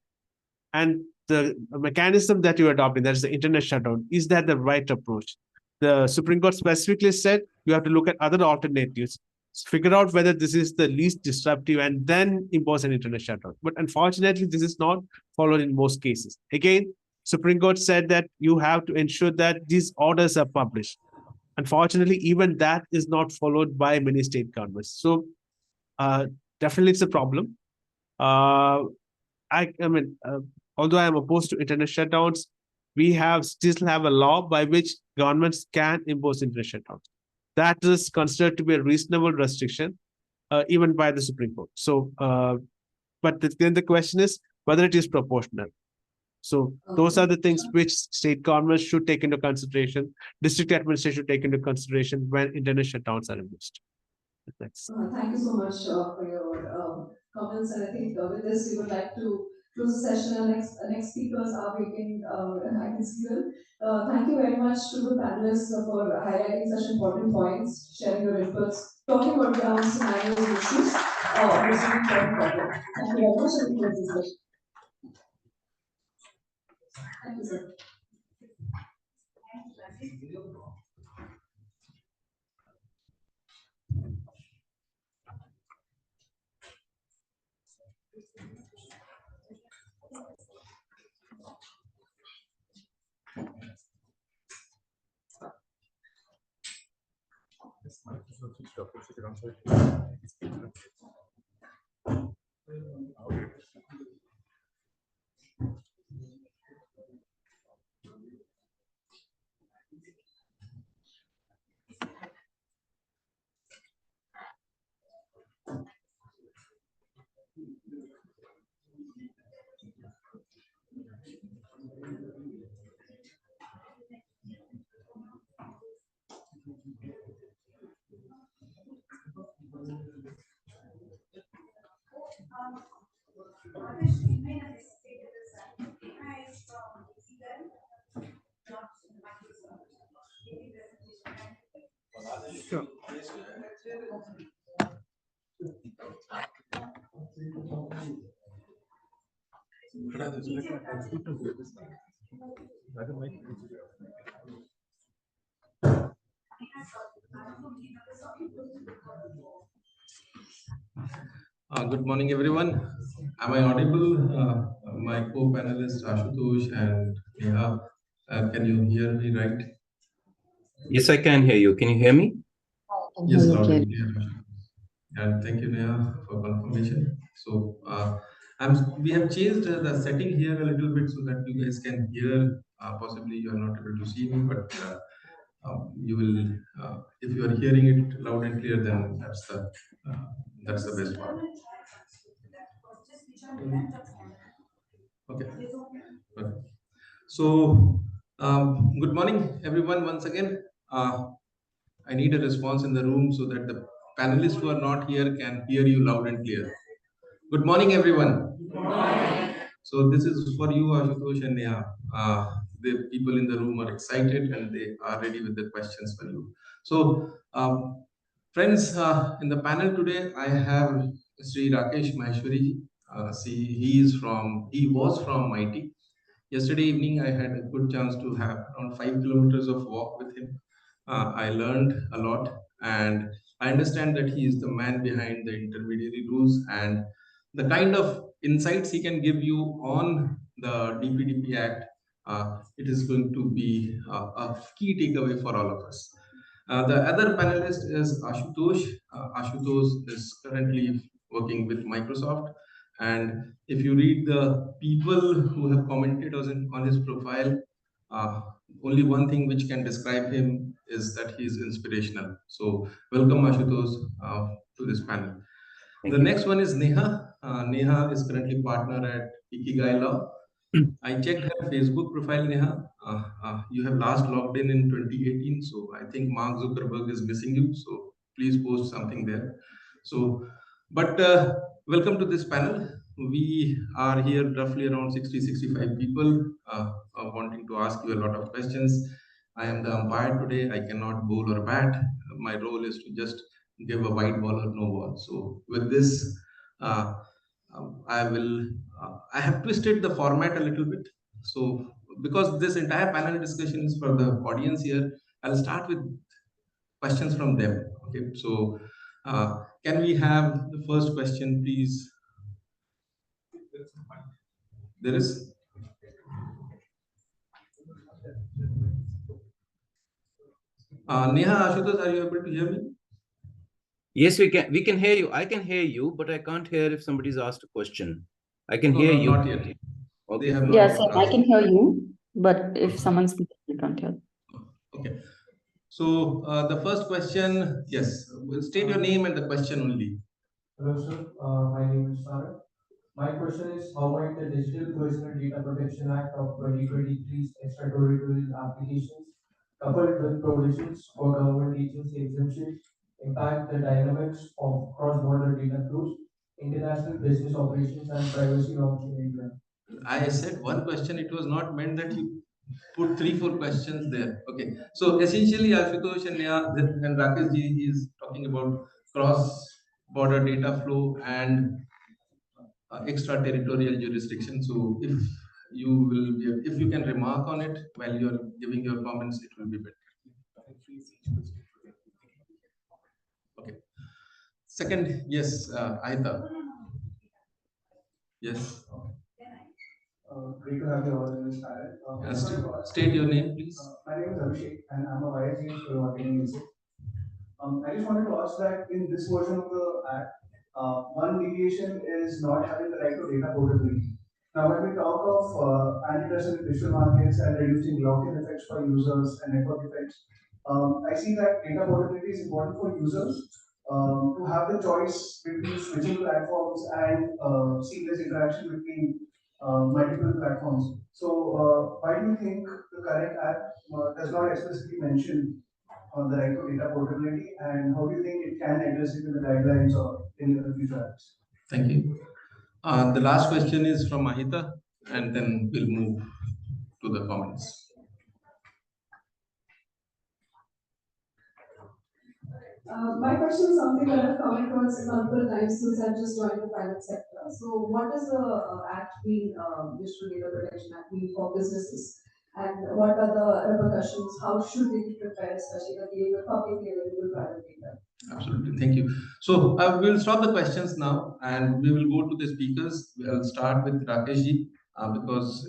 and the mechanism that you're adopting, that is the internet shutdown, is that the right approach? The Supreme Court specifically said you have to look at other alternatives, figure out whether this is the least disruptive, and then impose an internet shutdown. But unfortunately, this is not followed in most cases. Again, Supreme Court said that you have to ensure that these orders are published. Unfortunately, even that is not followed by many state governments. So uh, definitely it's a problem. I mean, although I am opposed to internet shutdowns, we still have a law by which governments can impose internet shutdowns. That is considered to be a reasonable restriction, even by the Supreme Court. So, but then the question is whether it is proportional. So those are the things which state governments should take into consideration, district administration should take into consideration when internet shutdowns are imposed. Thanks. Thank you so much for your comments, and I think with this we would like to close the session. And next speakers are waiting. I can see them. Thank you very much to the panelists for highlighting such important points, sharing your inputs, talking about ground scenarios and issues. This is an important topic. Thank you very much, and we close this session. Thank you, sir. Good morning, everyone. Am I audible? My co-panelists Ashutosh and Neha, can you hear me right? Yes, I can hear you. Can you hear me? Yes, loud and clear. And thank you, Neha, for confirmation. So, we have changed the setting here a little bit so that you guys can hear. Possibly you are not able to see me, but you will. If you are hearing it loud and clear, then that's the best part. Okay. Okay. So, good morning, everyone. Once again, I need a response in the room so that the panelists who are not here can hear you loud and clear. Good morning, everyone. Good morning. So this is for you, Ashutosh and Neha. The people in the room are excited and they are ready with the questions for you. So, friends, in the panel today, I have Sri Rakesh Maheshwari. He was from MIT. Yesterday evening, I had a good chance to have around 5 kilometers of walk with him. I learned a lot, and I understand that he is the man behind the intermediary rules and the kind of insights he can give you on the DPDP Act. It is going to be a key takeaway for all of us. The other panelist is Ashutosh. Ashutosh is currently working with Microsoft. And if you read the people who have commented on his profile, uh, only one thing which can describe him is that he is inspirational. So, welcome, Ashutosh, to this panel. Thank The you. next one is Neha. Neha is currently partner at Ikigai Law. I checked her Facebook profile, Neha. You have last logged in 2018, so I think Mark Zuckerberg is missing you. So please post something there. So, but welcome to this panel. We are here roughly around 60-65 people wanting to ask you a lot of questions. I am the umpire today. I cannot bowl or bat. My role is to just give a white ball or no ball. So with this, uh, I have twisted the format a little bit. So, because this entire panel discussion is for the audience here, I'll start with questions from them. Okay, so can we have the first question, please? There is. Neha, Ashutosh, are you able to hear me? Yes, we can. We can hear you. I can hear you, but I can't hear if somebody's asked a question. I can No, hear no, you. not yet. Okay. They have not Yes, yet I asked. can hear you, but if someone's speaking, I can't hear. Okay. So the first question, yes, state your name and the question only. Hello, sir. My name is Sarah. My question is, how might the Digital Personal Data Protection Act of 2023's extraterritorial applications, coupled with provisions for government agency exemptions, impact the dynamics of cross-border data flows, international business operations, and privacy norms in India? I said one question. It was not meant that you put 3-4 questions there. Okay. So essentially, Ashutosh and Neha and Rakesh ji is talking about cross-border data flow and extraterritorial jurisdiction. So if you can remark on it while you're giving your comments, it will be better. Okay. Second, yes, Aita. Yes. Great to have you all in this panel. State your name, please. My name is Abhishek, and I'm a vice dean for marketing inSIG. I just wanted to ask that in this version of the act, one deviation is not having the right to data portability. Now, when we talk of antitrust in digital markets and reducing lock-in effects for users and network effects, I see that data portability is important for users to have the choice between switching platforms and seamless interaction between multiple platforms. So, why do you think the current act does not explicitly mention on the right to data portability, and how do you think it can address it in the guidelines or any other future acts? Thank you. The last question is from Mahita, and then we'll move to the comments. My question is something that I've come across multiple times since I've just joined the private sector. So what is the Act mean, Digital Data Protection Act mean for businesses? And what are the repercussions? How should they be prepared, especially when dealing with publicly available private data? Absolutely, thank you. So we'll stop the questions now, and we will go to the speakers. We'll start with Rakesh ji, because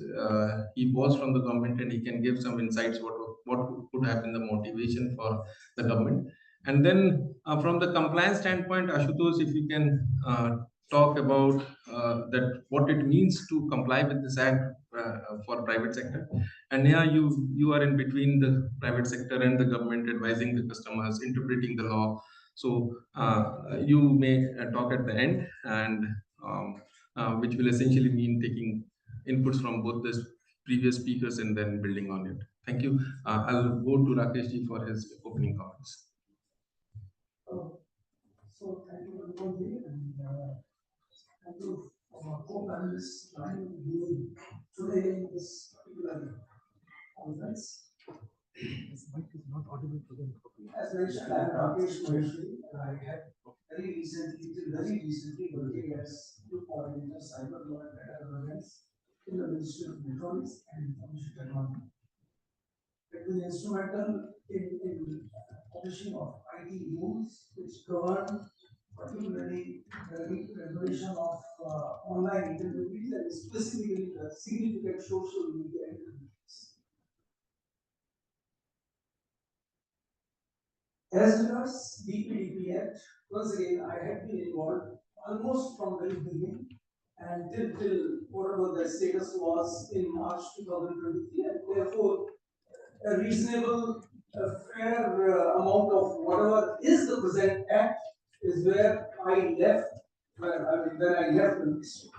he was from the government and he can give some insights what could have been the motivation for the government. And then from the compliance standpoint, Ashutosh, if you can talk about that what it means to comply with this act for private sector. And yeah, you are in between the private sector and the government, advising the customers, interpreting the law. So you may talk at the end, and which will essentially mean taking inputs from both the previous speakers and then building on it. Thank you. I'll go to Rakesh ji for his opening comments. So thank you, everybody, and thank you for co-panelists joining today in this particular conference. As mentioned, I am Rakesh Maheshwari, and I had very recently working as Group Coordinator Cyber Law and Data Governance in the Ministry of Electronics and Information Technology. It was instrumental in publishing of IT rules which govern particularly the regulation of online intermediaries and specifically the significant social media intermediaries. As regards DPDP Act, once again I had been involved almost from the very beginning and till whatever the status was in March 2023, and therefore a reasonable, fair amount of whatever is the present act is where I left, when I left the ministry.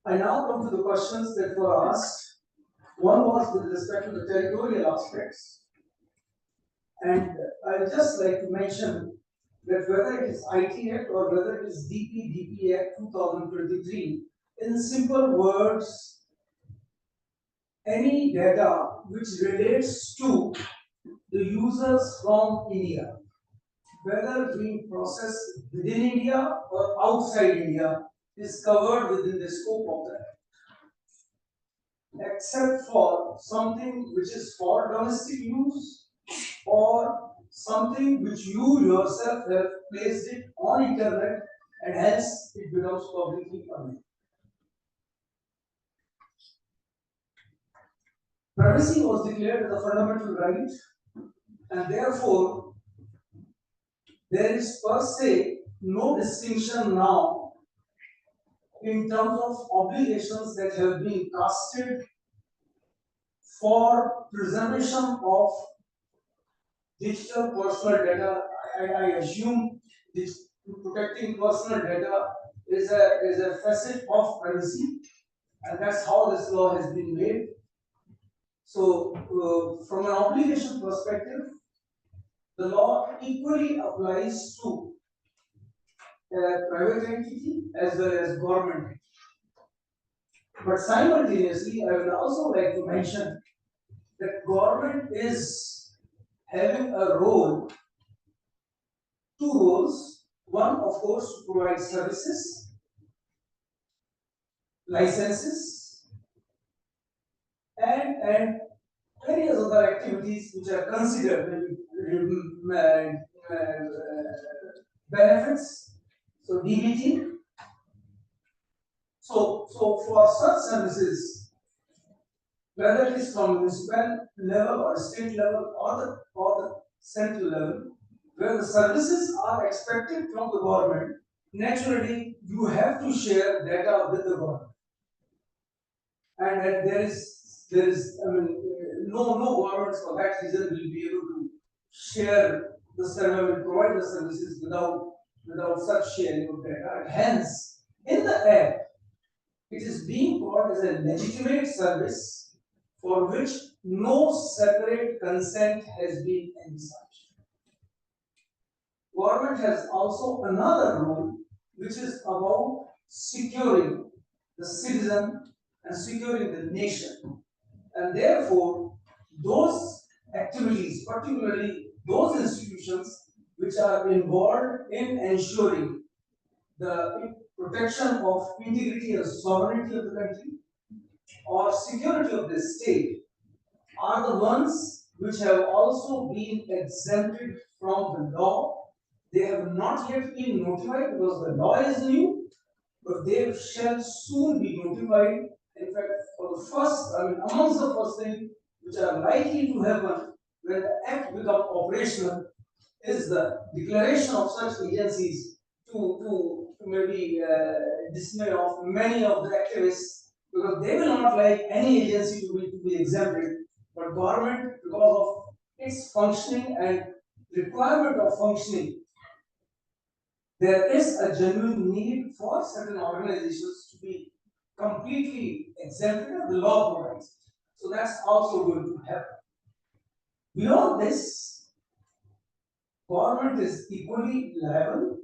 I now come to the questions that were asked. One was with respect to the territorial aspects. And I would just like to mention that whether it is IT Act or whether it is DPDP Act 2023, in simple words, any data which relates to the users from India, whether being processed within India or outside India, is covered within the scope of that. Except for something which is for domestic use or something which you yourself have placed it on internet and hence it becomes publicly available. Privacy was declared as a fundamental right, and therefore there is per se no distinction now in terms of obligations that have been casted for preservation of digital personal data. I assume this protecting personal data is a facet of privacy, and that's how this law has been made. So, from an obligation perspective, the law equally applies to a private entity as well as government entity. But simultaneously, I would also like to mention that government is having a role, two roles. One, of course, to provide services, licenses, and various other activities which are considered benefits. So DBT. So for such services, whether it is from municipal level or state level or the central level, where the services are expected from the government, naturally you have to share data with the government. And there is no government for that reason will be able to share the server will provide the services without such sharing of data. And hence, in the act, it is being called as a legitimate service for which no separate consent has been envisaged. Government has also another role which is about securing the citizen and securing the nation. And therefore, those activities, particularly those institutions which are involved in ensuring the protection of integrity and sovereignty of the country or security of the state are the ones which have also been exempted from the law. They have not yet been notified because the law is new, but they shall soon be notified. In fact, for the first, amongst the first things which are likely to happen when the act becomes operational is the declaration of such agencies to maybe dismay of many of the activists, because they will not like any agency to be exempted, but government, because of its functioning and requirement of functioning, there is a genuine need for certain organizations to be completely exempted as the law provides. So that's also going to happen. Beyond this, government is equally liable.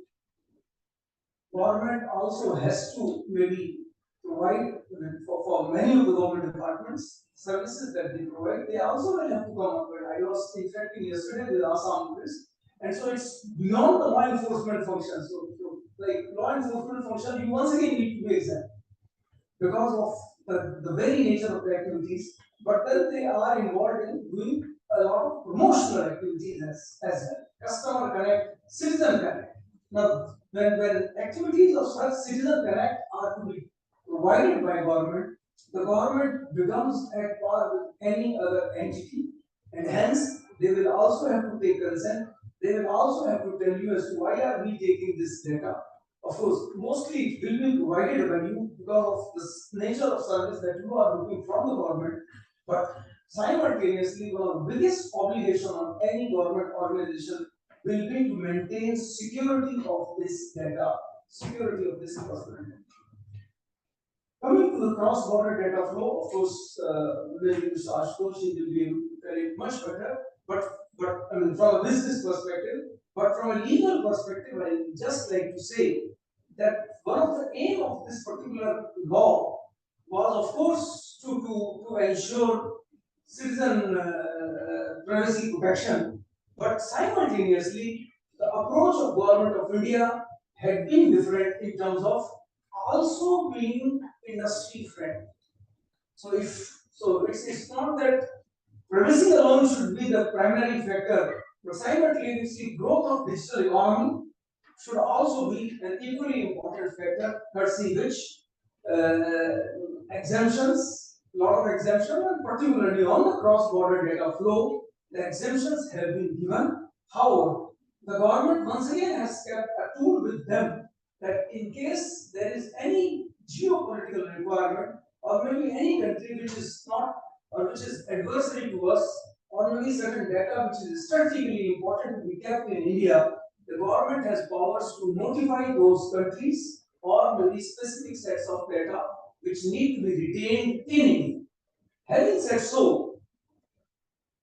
Government also has to maybe provide for many of the government departments services that they provide. They also will have to come up with. I was interacting yesterday with Assam police, and so it's beyond the law enforcement function. So like law enforcement function, you once again need to be exempt because of the very nature of the activities, but then they are involved in doing a lot of promotional activities as well. Customer connect, citizen connect. Now, when activities of such citizen connect are to be provided by government, the government becomes at par with any other entity, and hence they will also have to take consent. They will also have to tell you as to why are we taking this data. Of course, mostly it will be provided by you because of the nature of service that you are looking from the government, but simultaneously, one of the biggest obligations on any government organization will be to maintain security of this data, security of this personal data. Coming to the cross-border data flow, of course, maybe Mr. Ashutosh will be able to tell it much better, but from a business perspective, but from a legal perspective, I would just like to say that one of the aim of this particular law was, of course, to ensure citizen privacy protection, but simultaneously, the approach of government of India had been different in terms of also being industry friendly. So it's not that privacy alone should be the primary factor, but simultaneously growth of digital economy should also be an equally important factor, courtesy which exemptions, lot of exemptions, and particularly on the cross-border data flow, the exemptions have been given. However, the government once again has kept a tool with them that in case there is any geopolitical requirement, or maybe any country which is not, or which is adversary to us, or maybe certain data which is strategically important to be kept in India, the government has powers to notify those countries or maybe specific sets of data which need to be retained in India. Having said so,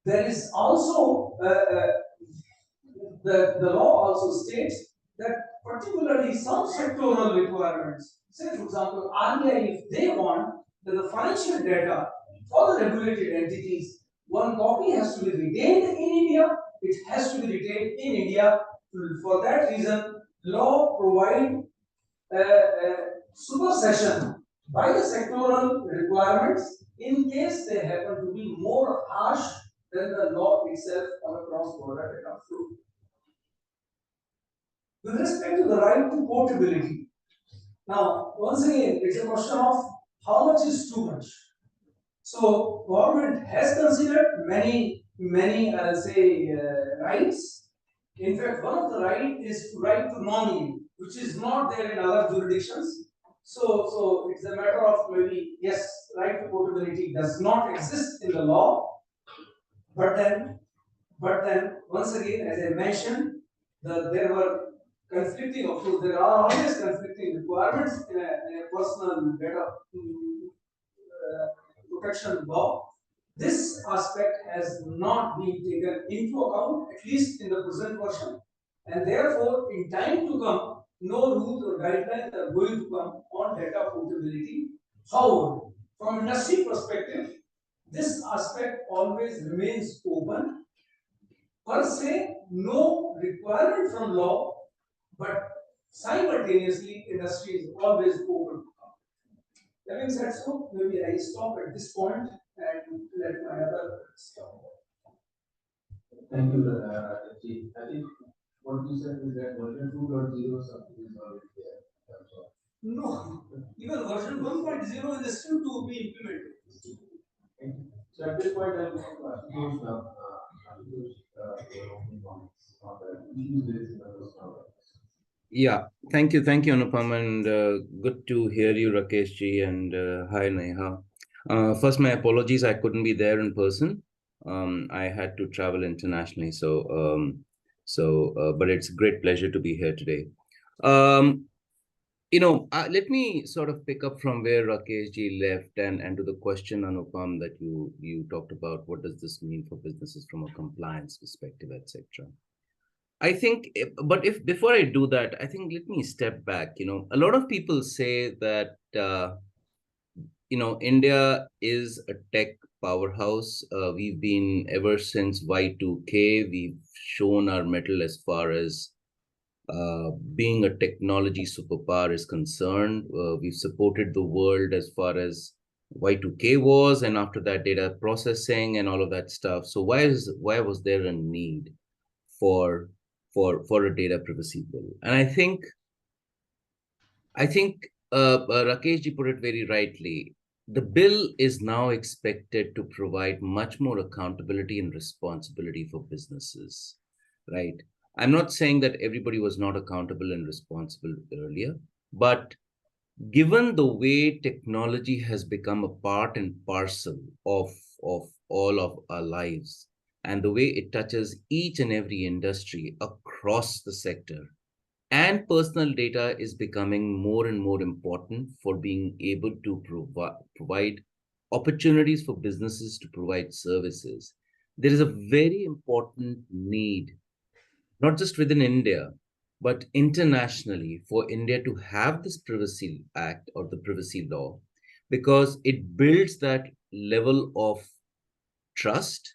there is also the law also states that particularly some sectoral requirements, say for example, RBI, if they want that the financial data for the regulated entities, one copy has to be retained in India, it has to be retained in India. For that reason, law provide supersession by the sectoral requirements in case they happen to be more harsh than the law itself on a cross-border data flow. With respect to the right to portability, now once again it's a question of how much is too much. So government has considered many rights. In fact, one of the right is right to nominate, which is not there in other jurisdictions. So it's a matter of maybe yes, right to portability does not exist in the law, but then once again, as I mentioned, there were conflicting, of course, there are always conflicting requirements in a personal data protection law. This aspect has not been taken into account, at least in the present version, and therefore, in time to come, no rules or guidelines are going to come on data portability. However, from industry perspective, this aspect always remains open. Per se, no requirement from law, but Simultaneously, industry is always open. Having said so, maybe I stop at this point and let my other stop. Thank you, Rajesh. I think what you said is that version 2.0 something is already there. That's all. No, even version 1.0 is still to be implemented. Thank you. So at this point, I'll move to Ashutosh, your opening comments on the issues raised in the first hour. Yeah, thank you, Anupam, and good to hear you, Rakesh ji, and hi, Neha. First, my apologies, I couldn't be there in person. I had to travel internationally, but it's a great pleasure to be here today. Um, let me sort of pick up from where Rakesh ji left, and to the question, Anupam, that you talked about. What does this mean for businesses from a compliance perspective, etc. I think, but if before I do that, I think let me step back. A lot of people say that India is a tech powerhouse. We've been ever since Y2K. We've shown our mettle as far as being a technology superpower is concerned. We've supported the world as far as Y2K was, and after that, data processing and all of that stuff. So why was there a need for for a data privacy bill? And I think Rakesh ji put it very rightly. The bill is now expected to provide much more accountability and responsibility for businesses, right? I'm not saying that everybody was not accountable and responsible earlier, but given the way technology has become a part and parcel of all of our lives, and the way it touches each and every industry across the sector, and personal data is becoming more and more important for being able to provide opportunities for businesses to provide services. There is a very important need, not just within India, but internationally, for India to have this Privacy Act or the Privacy Law, because it builds that level of trust,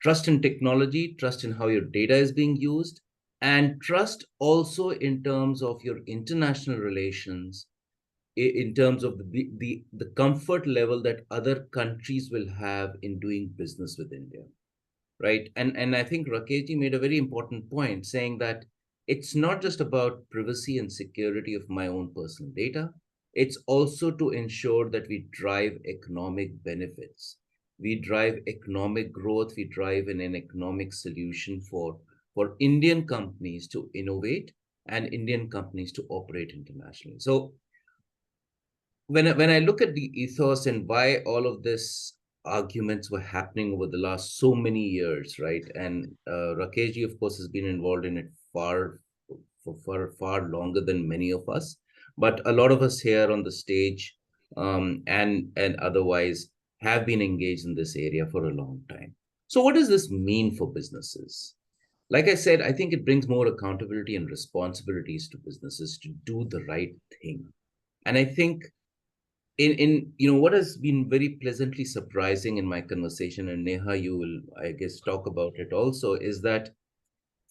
trust in technology, trust in how your data is being used, and trust also in terms of your international relations, in terms of the comfort level that other countries will have in doing business with India, right? And I think Rakesh made a very important point, saying that it's not just about privacy and security of my own personal data. It's also to ensure that we drive economic benefits. We drive economic growth. We drive an economic solution for Indian companies to innovate and Indian companies to operate internationally. So when I look at the ethos and why all of this arguments were happening over the last so many years, right? And Rakesh, of course, has been involved in it far longer than many of us. But a lot of us here on the stage, and otherwise, have been engaged in this area for a long time. So what does this mean for businesses? Like I said, I think it brings more accountability and responsibilities to businesses to do the right thing. And I think in what has been very pleasantly surprising in my conversation, and Neha, you will, I guess, talk about it also, is that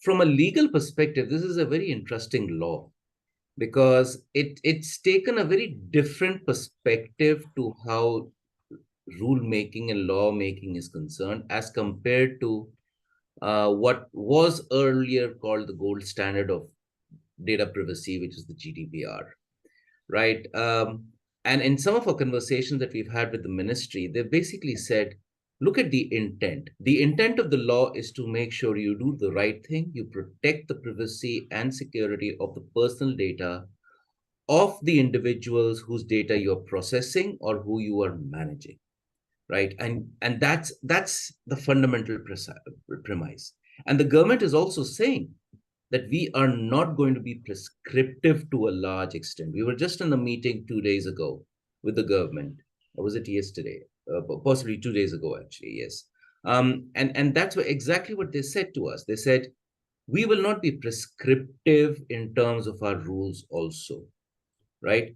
from a legal perspective, this is a very interesting law, because it's taken a very different perspective to how rule making and law making is concerned, as compared to what was earlier called the gold standard of data privacy, which is the GDPR, right? And in some of our conversations that we've had with the ministry, they've basically said, look at the intent. The intent of the law is to make sure you do the right thing, you protect the privacy and security of the personal data of the individuals whose data you're processing or who you are managing, right? And that's the fundamental premise. And the government is also saying that we are not going to be prescriptive to a large extent. We were just in a meeting 2 days ago with the government, or was it yesterday? Possibly 2 days ago, actually, yes. And that's exactly what they said to us. They said, we will not be prescriptive in terms of our rules also, right?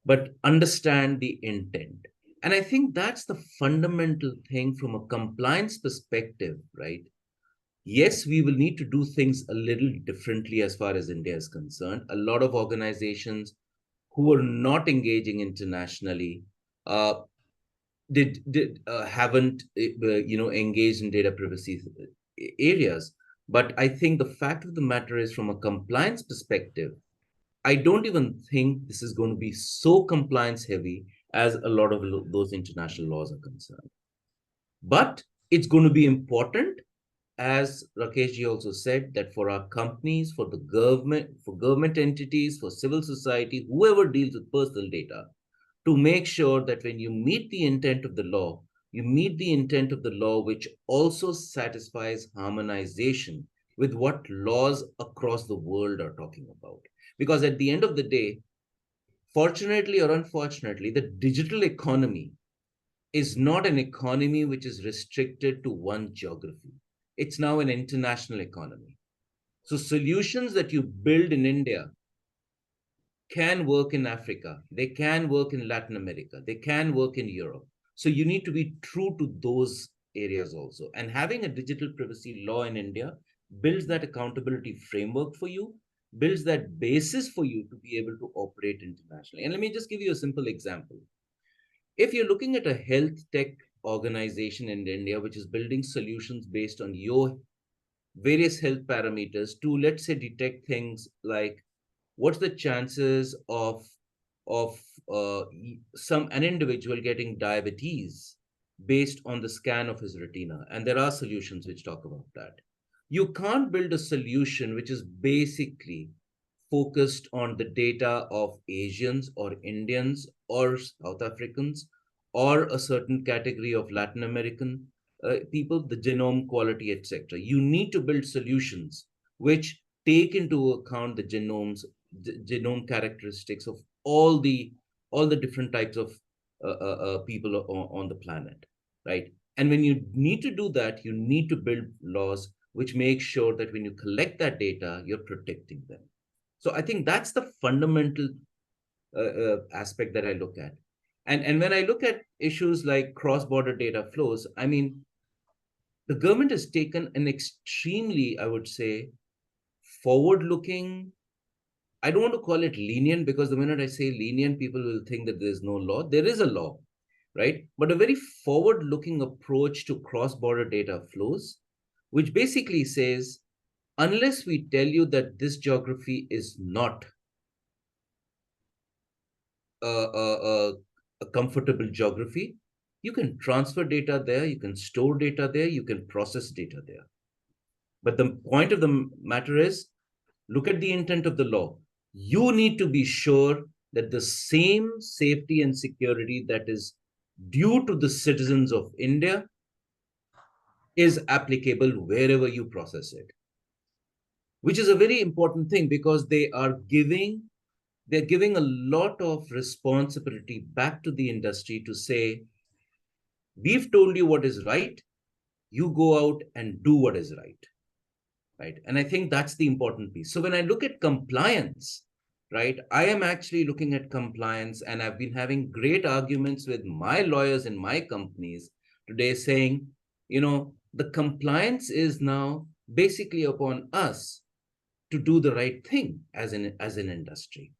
But understand the intent. And I think that's the fundamental thing from a compliance perspective, right? Yes, we will need to do things a little differently as far as India is concerned. A lot of organizations who are not engaging internationally uh, haven't engaged in data privacy areas. But I think the fact of the matter is, from a compliance perspective, I don't even think this is going to be so compliance heavy as a lot of those international laws are concerned. But it's going to be important, as Rakesh ji also said, that for our companies, for the government, for government entities, for civil society, whoever deals with personal data, to make sure that when you meet the intent of the law, you meet the intent of the law which also satisfies harmonization with what laws across the world are talking about. Because at the end of the day, fortunately or unfortunately, the digital economy is not an economy which is restricted to one geography. It's now an international economy. So solutions that you build in India can work in Africa, they can work in Latin America, they can work in Europe. So you need to be true to those areas also. And having a digital privacy law in India builds that accountability framework for you, builds that basis for you to be able to operate internationally. And let me just give you a simple example. If you're looking at a health tech organization in India, which is building solutions based on your various health parameters to, let's say, detect things like what's the chances of some an individual getting diabetes based on the scan of his retina, and there are solutions which talk about that. You can't build a solution which is basically focused on the data of Asians or Indians or South Africans or a certain category of Latin American people, the genome quality, etc. You need to build solutions which take into account the genome characteristics of all the different types of people on the planet, right? And when you need to do that, you need to build laws which make sure that when you collect that data, you're protecting them. So I think that's the fundamental aspect that I look at. And when I look at issues like cross-border data flows, I mean, the government has taken an extremely, I would say, forward-looking, I don't want to call it lenient, because the minute I say lenient, people will think that there's no law. There is a law, right? But a very forward-looking approach to cross-border data flows, which basically says, unless we tell you that this geography is not a comfortable geography, you can transfer data there, you can store data there, you can process data there. But the point of the matter is, look at the intent of the law. You need to be sure that the same safety and security that is due to the citizens of India is applicable wherever you process it, which is a very important thing, because they're giving a lot of responsibility back to the industry to say, we've told you what is right, you go out and do what is right. Right. And I think that's the important piece. So when I look at compliance, right, I am actually looking at compliance, and I've been having great arguments with my lawyers in my companies today saying, the compliance is now basically upon us to do the right thing as an industry.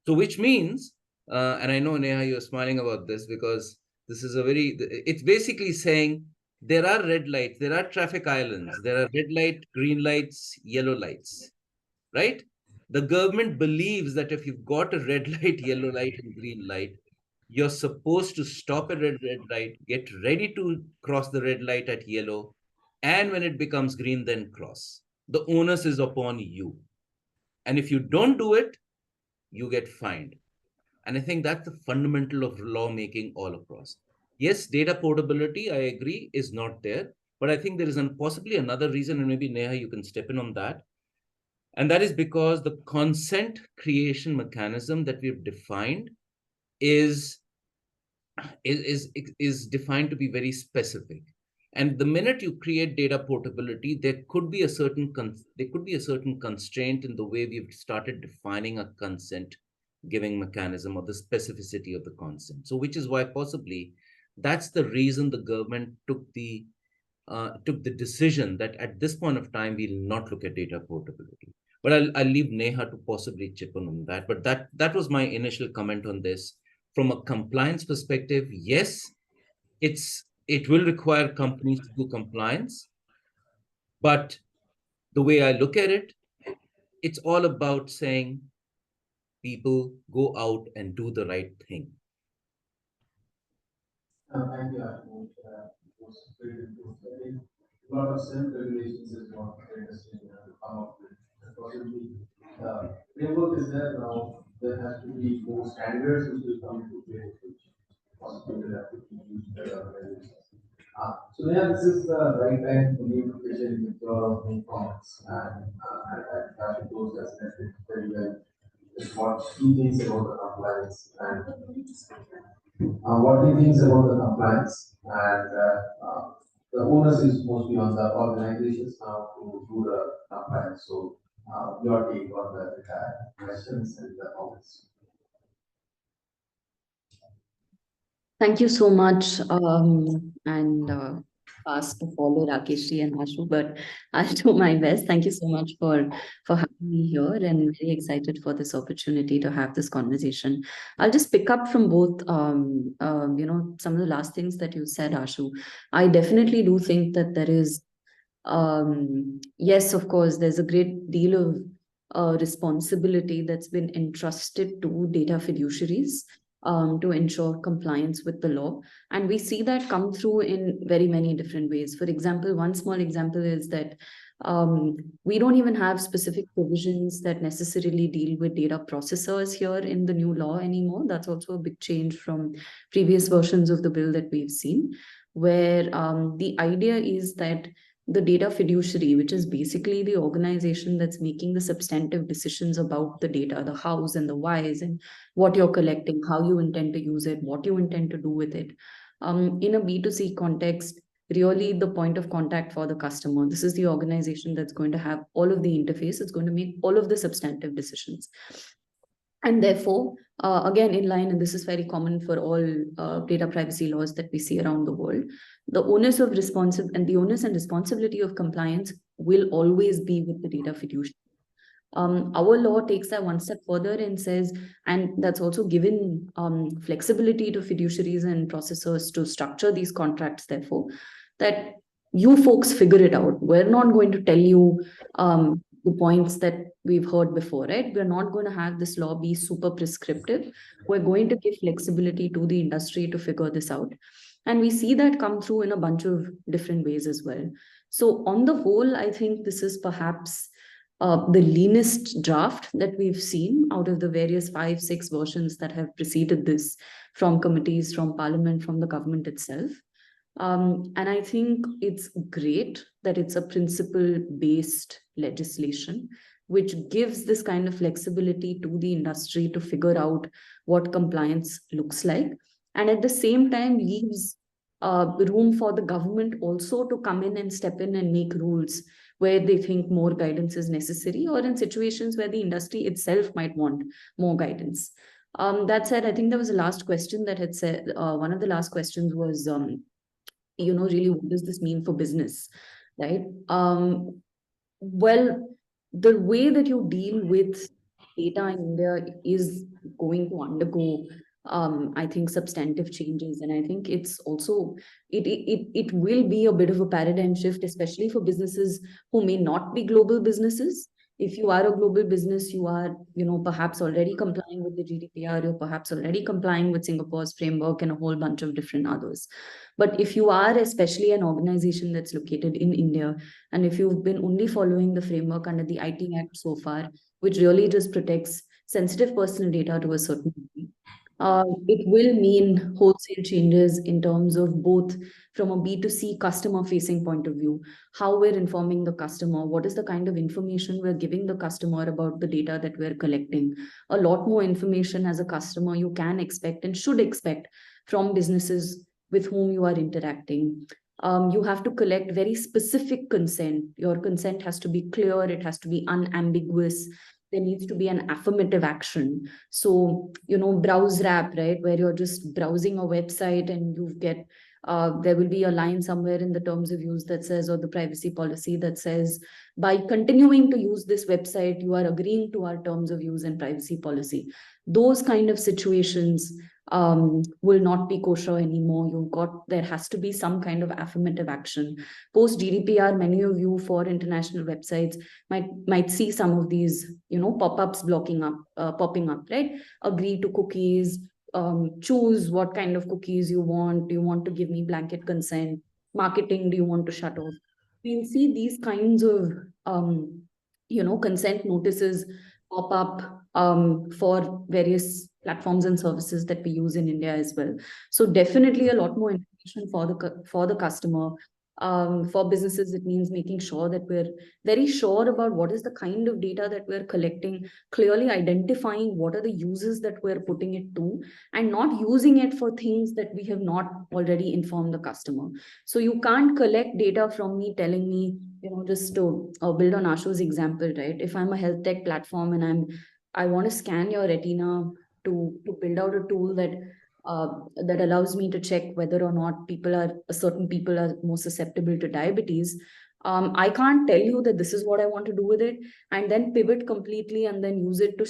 So which means, and I know, Neha, you're smiling about this, because this is it's basically saying there are red lights, there are traffic islands, there are red light, green lights, yellow lights, right? The government believes that if you've got a red light, yellow light, and green light, you're supposed to stop at red light, get ready to cross the red light at yellow, and when it becomes green, then cross. The onus is upon you. And if you don't do it, you get fined. And I think that's the fundamental of lawmaking all across. Yes, data portability, I agree, is not there. But I think there is possibly another reason, and maybe Neha, you can step in on that. And that is because the consent creation mechanism that we've defined is defined to be very specific. And the minute you create data portability, there could be a certain constraint in the way we've started defining a consent giving mechanism, or the specificity of the consent. So which is why possibly that's the reason the government took the took the decision that at this point of time, we'll not look at data portability. But I'll leave Neha to possibly chip in on that. But that was my initial comment on this. From a compliance perspective, yes, it will require companies to do compliance. But the way I look at it, it's all about saying people go out and do the right thing. Thank you, Ashwin. It was very interesting. I think a lot of self-regulations is what the industry has to come up with. And possibly, the framework is there now. There has to be more standards which will come into play, which possibly will have to be used by organizations. So yeah, this is the right time for me to present with your main comments, and I suppose that's very well. Just what he thinks about the compliance and what he thinks about the compliance, and the onus is mostly on the organizations now to do the compliance. So your take on the questions and the comments. Thank you so much. And fast to follow Rakeshji and Ashu, but I'll do my best. Thank you so much for having me here, and very excited for this opportunity to have this conversation. I'll just pick up from both, some of the last things that you said, Ashu. I definitely do think that there is, yes, of course, there's a great deal of responsibility that's been entrusted to data fiduciaries to ensure compliance with the law. And we see that come through in very many different ways. For example, one small example is that we don't even have specific provisions that necessarily deal with data processors here in the new law anymore. That's also a big change from previous versions of the bill that we've seen, where the idea is that the data fiduciary, which is basically the organization that's making the substantive decisions about the data, the hows and the whys, and what you're collecting, how you intend to use it, what you intend to do with it. In a B2C context, really the point of contact for the customer. This is the organization that's going to have all of the interface. It's going to make all of the substantive decisions. And therefore, again, in line, and this is very common for all data privacy laws that we see around the world, the onus of the onus and responsibility of compliance will always be with the data fiduciary. Our law takes that one step further and says, and that's also given flexibility to fiduciaries and processors to structure these contracts, therefore, that you folks figure it out. We're not going to tell you the points that we've heard before, right? We're not going to have this law be super prescriptive. We're going to give flexibility to the industry to figure this out. And we see that come through in a bunch of different ways as well. So on the whole, I think this is perhaps the leanest draft that we've seen out of the various 5-6 versions that have preceded this from committees, from Parliament, from the government itself. And I think it's great that it's a principle-based legislation, which gives this kind of flexibility to the industry to figure out what compliance looks like. And at the same time, leaves room for the government also to come in and step in and make rules where they think more guidance is necessary, or in situations where the industry itself might want more guidance. That said, I think there was a last question that had said, one of the last questions was, really, what does this mean for business, right? Well, the way that you deal with data in India is going to undergo I think substantive changes, and I think it's also it will be a bit of a paradigm shift, especially for businesses who may not be global businesses. If you are a global business, you are perhaps already complying with the GDPR, you're perhaps already complying with Singapore's framework and a whole bunch of different others. But if you are especially an organization that's located in India, and if you've been only following the framework under the IT Act so far, which really just protects sensitive personal data to a certain degree, it will mean wholesale changes in terms of both from a B2C customer facing point of view, how we're informing the customer, what is the kind of information we're giving the customer about the data that we're collecting. A lot more information as a customer you can expect and should expect from businesses with whom you are interacting. You have to collect very specific consent. Your consent has to be clear, it has to be unambiguous. There needs to be an affirmative action. So, browse wrap, right, where you're just browsing a website and you get There will be a line somewhere in the terms of use that says, or the privacy policy that says, by continuing to use this website, you are agreeing to our terms of use and privacy policy. Those kind of situations will not be kosher anymore. There has to be some kind of affirmative action. Post GDPR, many of you for international websites might see some of these, pop-ups popping up, right? Agree to cookies, choose what kind of cookies you want. Do you want to give me blanket consent? Marketing, do you want to shut off? We'll see these kinds of, consent notices pop up for various platforms and services that we use in India as well. So definitely a lot more information for the customer. For businesses, it means making sure that we're very sure about what is the kind of data that we're collecting, clearly identifying what are the uses that we're putting it to, and not using it for things that we have not already informed the customer. So you can't collect data from me telling me, just to build on Ashu's example, right? If I'm a health tech platform and I want to scan your retina to build out a tool that allows me to check whether or not certain people are more susceptible to diabetes. I can't tell you that this is what I want to do with it and then pivot completely and then use it to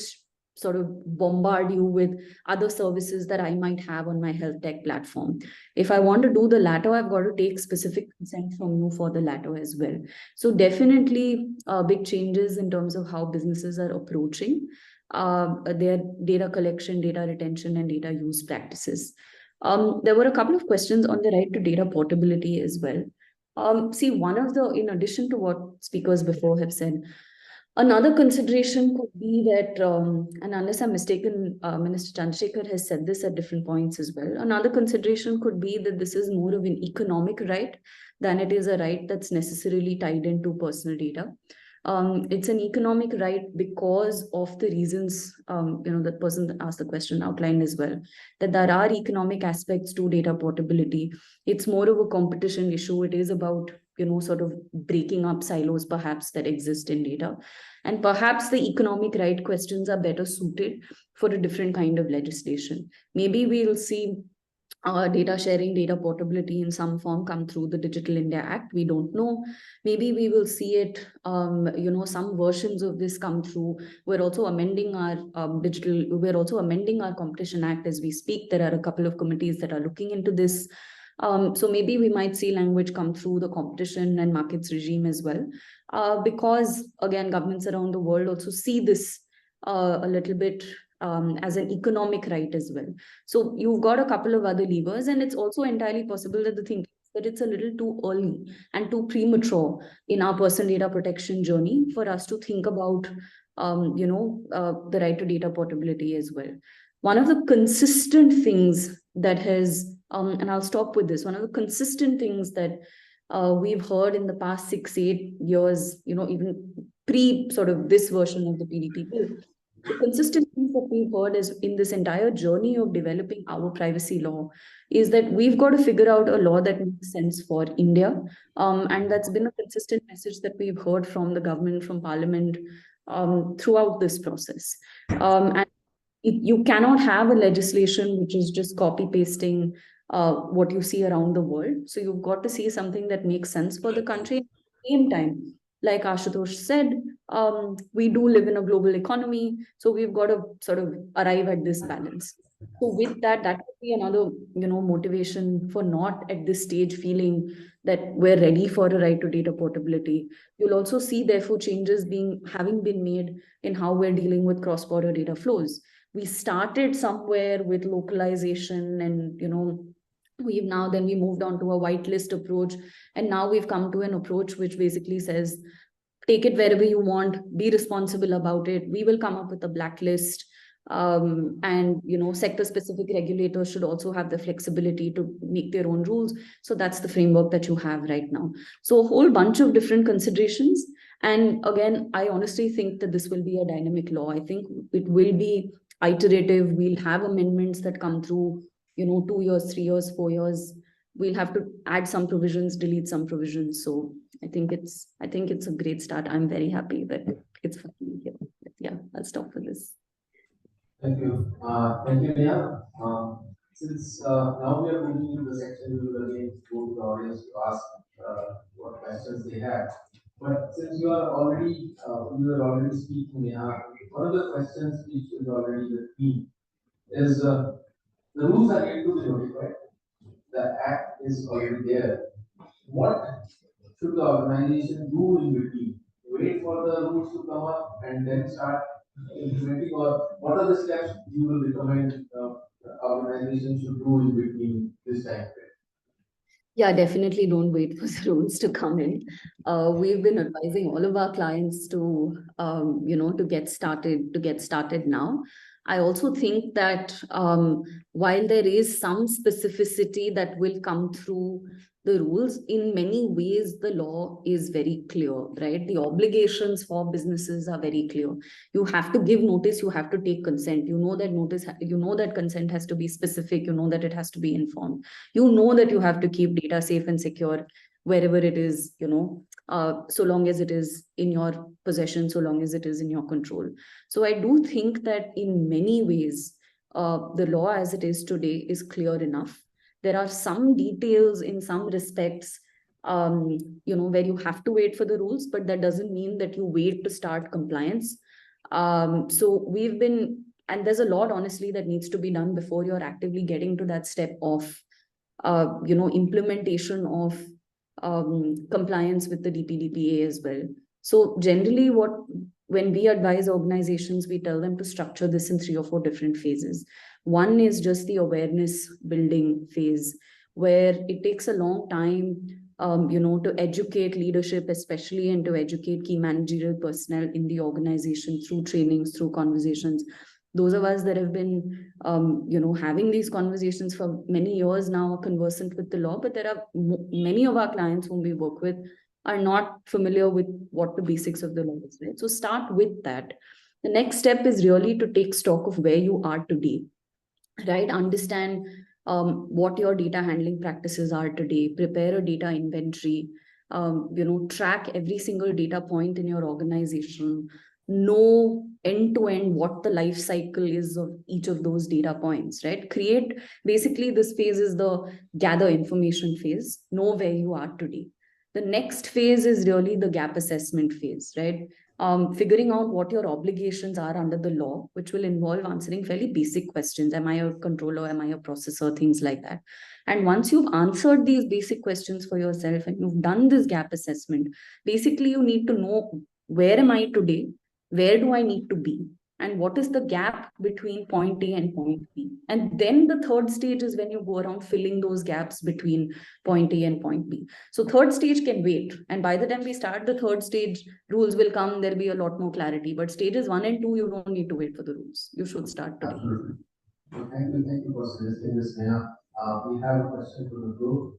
sort of bombard you with other services that I might have on my health tech platform. If I want to do the latter, I've got to take specific consent from you for the latter as well. So definitely big changes in terms of how businesses are approaching their data collection, data retention, and data use practices. There were a couple of questions on the right to data portability as well. See, in addition to what speakers before have said, another consideration could be that, and unless I'm mistaken, Minister Chandrasekhar has said this at different points as well. Another consideration could be that this is more of an economic right than it is a right that's necessarily tied into personal data. It's an economic right because of the reasons, the person that asked the question outlined as well, that there are economic aspects to data portability. It's more of a competition issue. It is about, sort of breaking up silos perhaps that exist in data. And perhaps the economic right questions are better suited for a different kind of legislation. Maybe we'll see data sharing, data portability in some form come through the Digital India Act. We don't know. Maybe we will see it, some versions of this come through. We're also amending our Competition Act as we speak. There are a couple of committees that are looking into this. So maybe we might see language come through the competition and markets regime as well. Because again, governments around the world also see this a little bit as an economic right as well. So you've got a couple of other levers, and it's also entirely possible that that it's a little too early and too premature in our personal data protection journey for us to think about, the right to data portability as well. One of the consistent things that has, and I'll stop with this, one of the consistent things that we've heard in the past 6-8 years, even pre sort of this version of the PDP bill, the consistent things that we've heard is in this entire journey of developing our privacy law is that we've got to figure out a law that makes sense for India. And that's been a consistent message that we've heard from the government, from Parliament, throughout this process. And you cannot have a legislation which is just copy pasting what you see around the world. So you've got to see something that makes sense for the country. At the same time, like Ashutosh said, we do live in a global economy, so we've got to sort of arrive at this balance. So with that could be another, motivation for not at this stage feeling that we're ready for a right to data portability. You'll also see, therefore, changes having been made in how we're dealing with cross-border data flows. We started somewhere with localization and, we moved on to a whitelist approach. And now we've come to an approach which basically says, take it wherever you want, be responsible about it. We will come up with a blacklist. And, sector specific regulators should also have the flexibility to make their own rules. So that's the framework that you have right now. So a whole bunch of different considerations. And again, I honestly think that this will be a dynamic law. I think it will be iterative. We'll have amendments that come through, 2 years, 3 years, 4 years. We'll have to add some provisions, delete some provisions. So I think it's a great start. I'm very happy that it's finally here. Yeah, I'll stop for this. Thank you. Thank you, Leah. since now we are moving into the section, we will again go to the audience to ask what questions they have. But since you are already speaking, Neha, one of the questions which is already with me is the rules are yet to be notified. The act is already there. What should the organization do in between? Wait for the rules to come up and then start implementing, or what are the steps you will recommend the organization should do in between this time frame? Yeah, definitely don't wait for the rules to come in. We've been advising all of our clients to, to get started now. I also think that while there is some specificity that will come through the rules, in many ways, the law is very clear, right? The obligations for businesses are very clear. You have to give notice, you have to take consent. You know that consent has to be specific, you know that it has to be informed, you know that you have to keep data safe and secure wherever it is, so long as it is in your possession, so long as it is in your control. So I do think that in many ways, the law as it is today is clear enough. There are some details in some respects, where you have to wait for the rules, but that doesn't mean that you wait to start compliance. So we've been, and there's a lot honestly that needs to be done before you're actively getting to that step of implementation of compliance with the DPDPA as well. So generally when we advise organizations, we tell them to structure this in 3 or 4 different phases. One is just the awareness building phase, where it takes a long time, to educate leadership, especially, and to educate key managerial personnel in the organization through trainings, through conversations. Those of us that have been, having these conversations for many years now are conversant with the law, but there are many of our clients whom we work with are not familiar with what the basics of the law is, right? So start with that. The next step is really to take stock of where you are today, right? Understand what your data handling practices are today, prepare a data inventory, track every single data point in your organization, know end to end what the life cycle is of each of those data points, right? Basically, this phase is the gather information phase, know where you are today. The next phase is really the gap assessment phase, right? Figuring out what your obligations are under the law, which will involve answering fairly basic questions. Am I a controller? Am I a processor? Things like that. And once you've answered these basic questions for yourself and you've done this gap assessment, basically you need to know, where am I today? Where do I need to be? And what is the gap between point A and point B? And then the third stage is when you go around filling those gaps between point A and point B. So third stage can wait. And by the time we start the third stage, rules will come, there'll be a lot more clarity. But stages 1 and 2, you don't need to wait for the rules. You should start today. Absolutely. Thank you for suggesting this, Neha. We have a question from the group.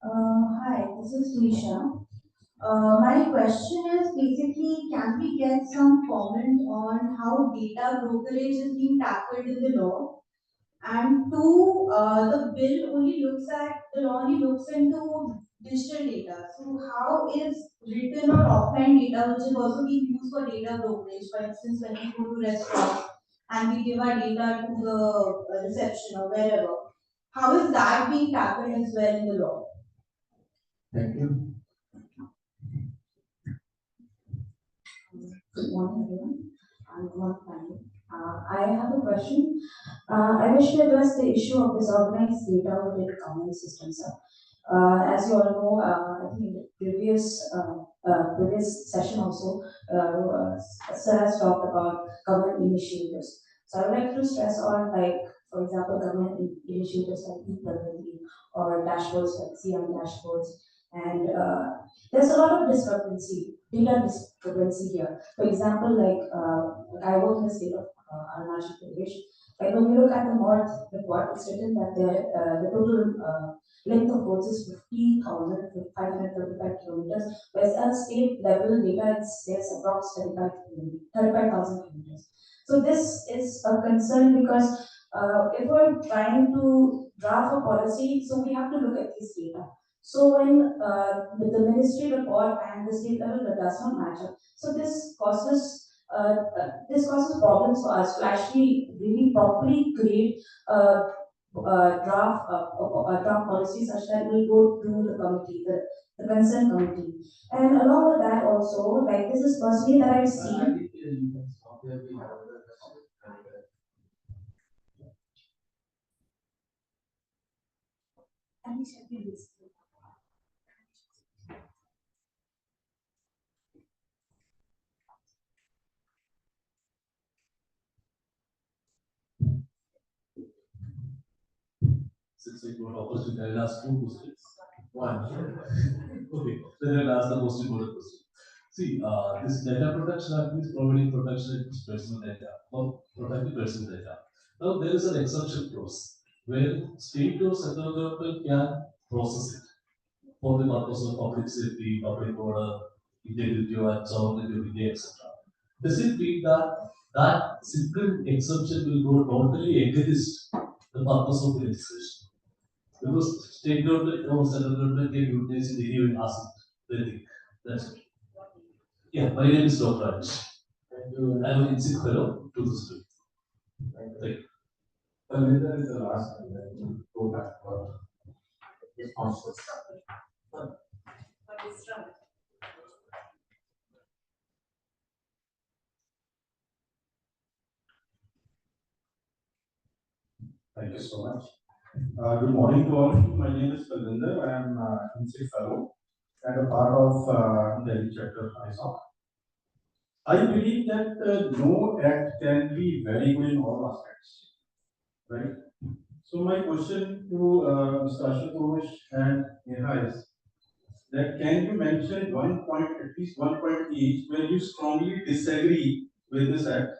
Hi, this is Nisha. My question is basically, can we get some comment on how data brokerage is being tackled in the law? And two, the law only looks into digital data. So how is written or offline data, which is also being used for data brokerage, for instance, when we go to restaurants and we give our data to the reception or wherever, how is that being tackled as well in the law? Thank you. Good morning, everyone. I'm Kumar Pandey. I have a question. I wish to address the issue of disorganized data within government systems. As you all know, I think in the previous session also, Sir has talked about government initiatives. So I would like to stress on, like, for example, government initiatives like e-Pragati or dashboards like CM dashboards, and there's a lot of data discrepancy here. For example, I work in the state of Arunachal Pradesh. Like when you look at the north report, it's written that the total length of roads is 50,535 kilometers, whereas at state level data it says approximately 35,000 kilometers. So So this is a concern because if we're trying to draft a policy, so we have to look at this data. So when the ministry report and the state level that does not match up, so this causes problems for us to actually really properly create a draft policy such that will go to the committee, the consent committee. And along with that also, like this is personally that I've seen. Since I got opportunity, I'll ask two questions. One. Okay, then I'll ask the most important question. See, this data protection act is providing protection against personal data, or protecting personal data. Now there is an exception clause where state or central government can process it for the purpose of public safety, public order, integrity and sovereignty, etc. Does it mean that that simple exception will go totally against the purpose of the legislation? Because state government or central government can utilize it anyway as anything. That's it. Yeah, my name is Dr. Raj. I'm an inSIG fellow, 2002. Thank you. Linda is the last and then we'll go back for responses. Thank you so much. Good morning to all. My name is Linda. I am inSIG fellow and a part of Delhi chapter ISOC. I believe that no act can be very good in all aspects, right? So my question to Mr. Ashutosh and Neha is that can you mention one point, at least one point each, where you strongly disagree with this act?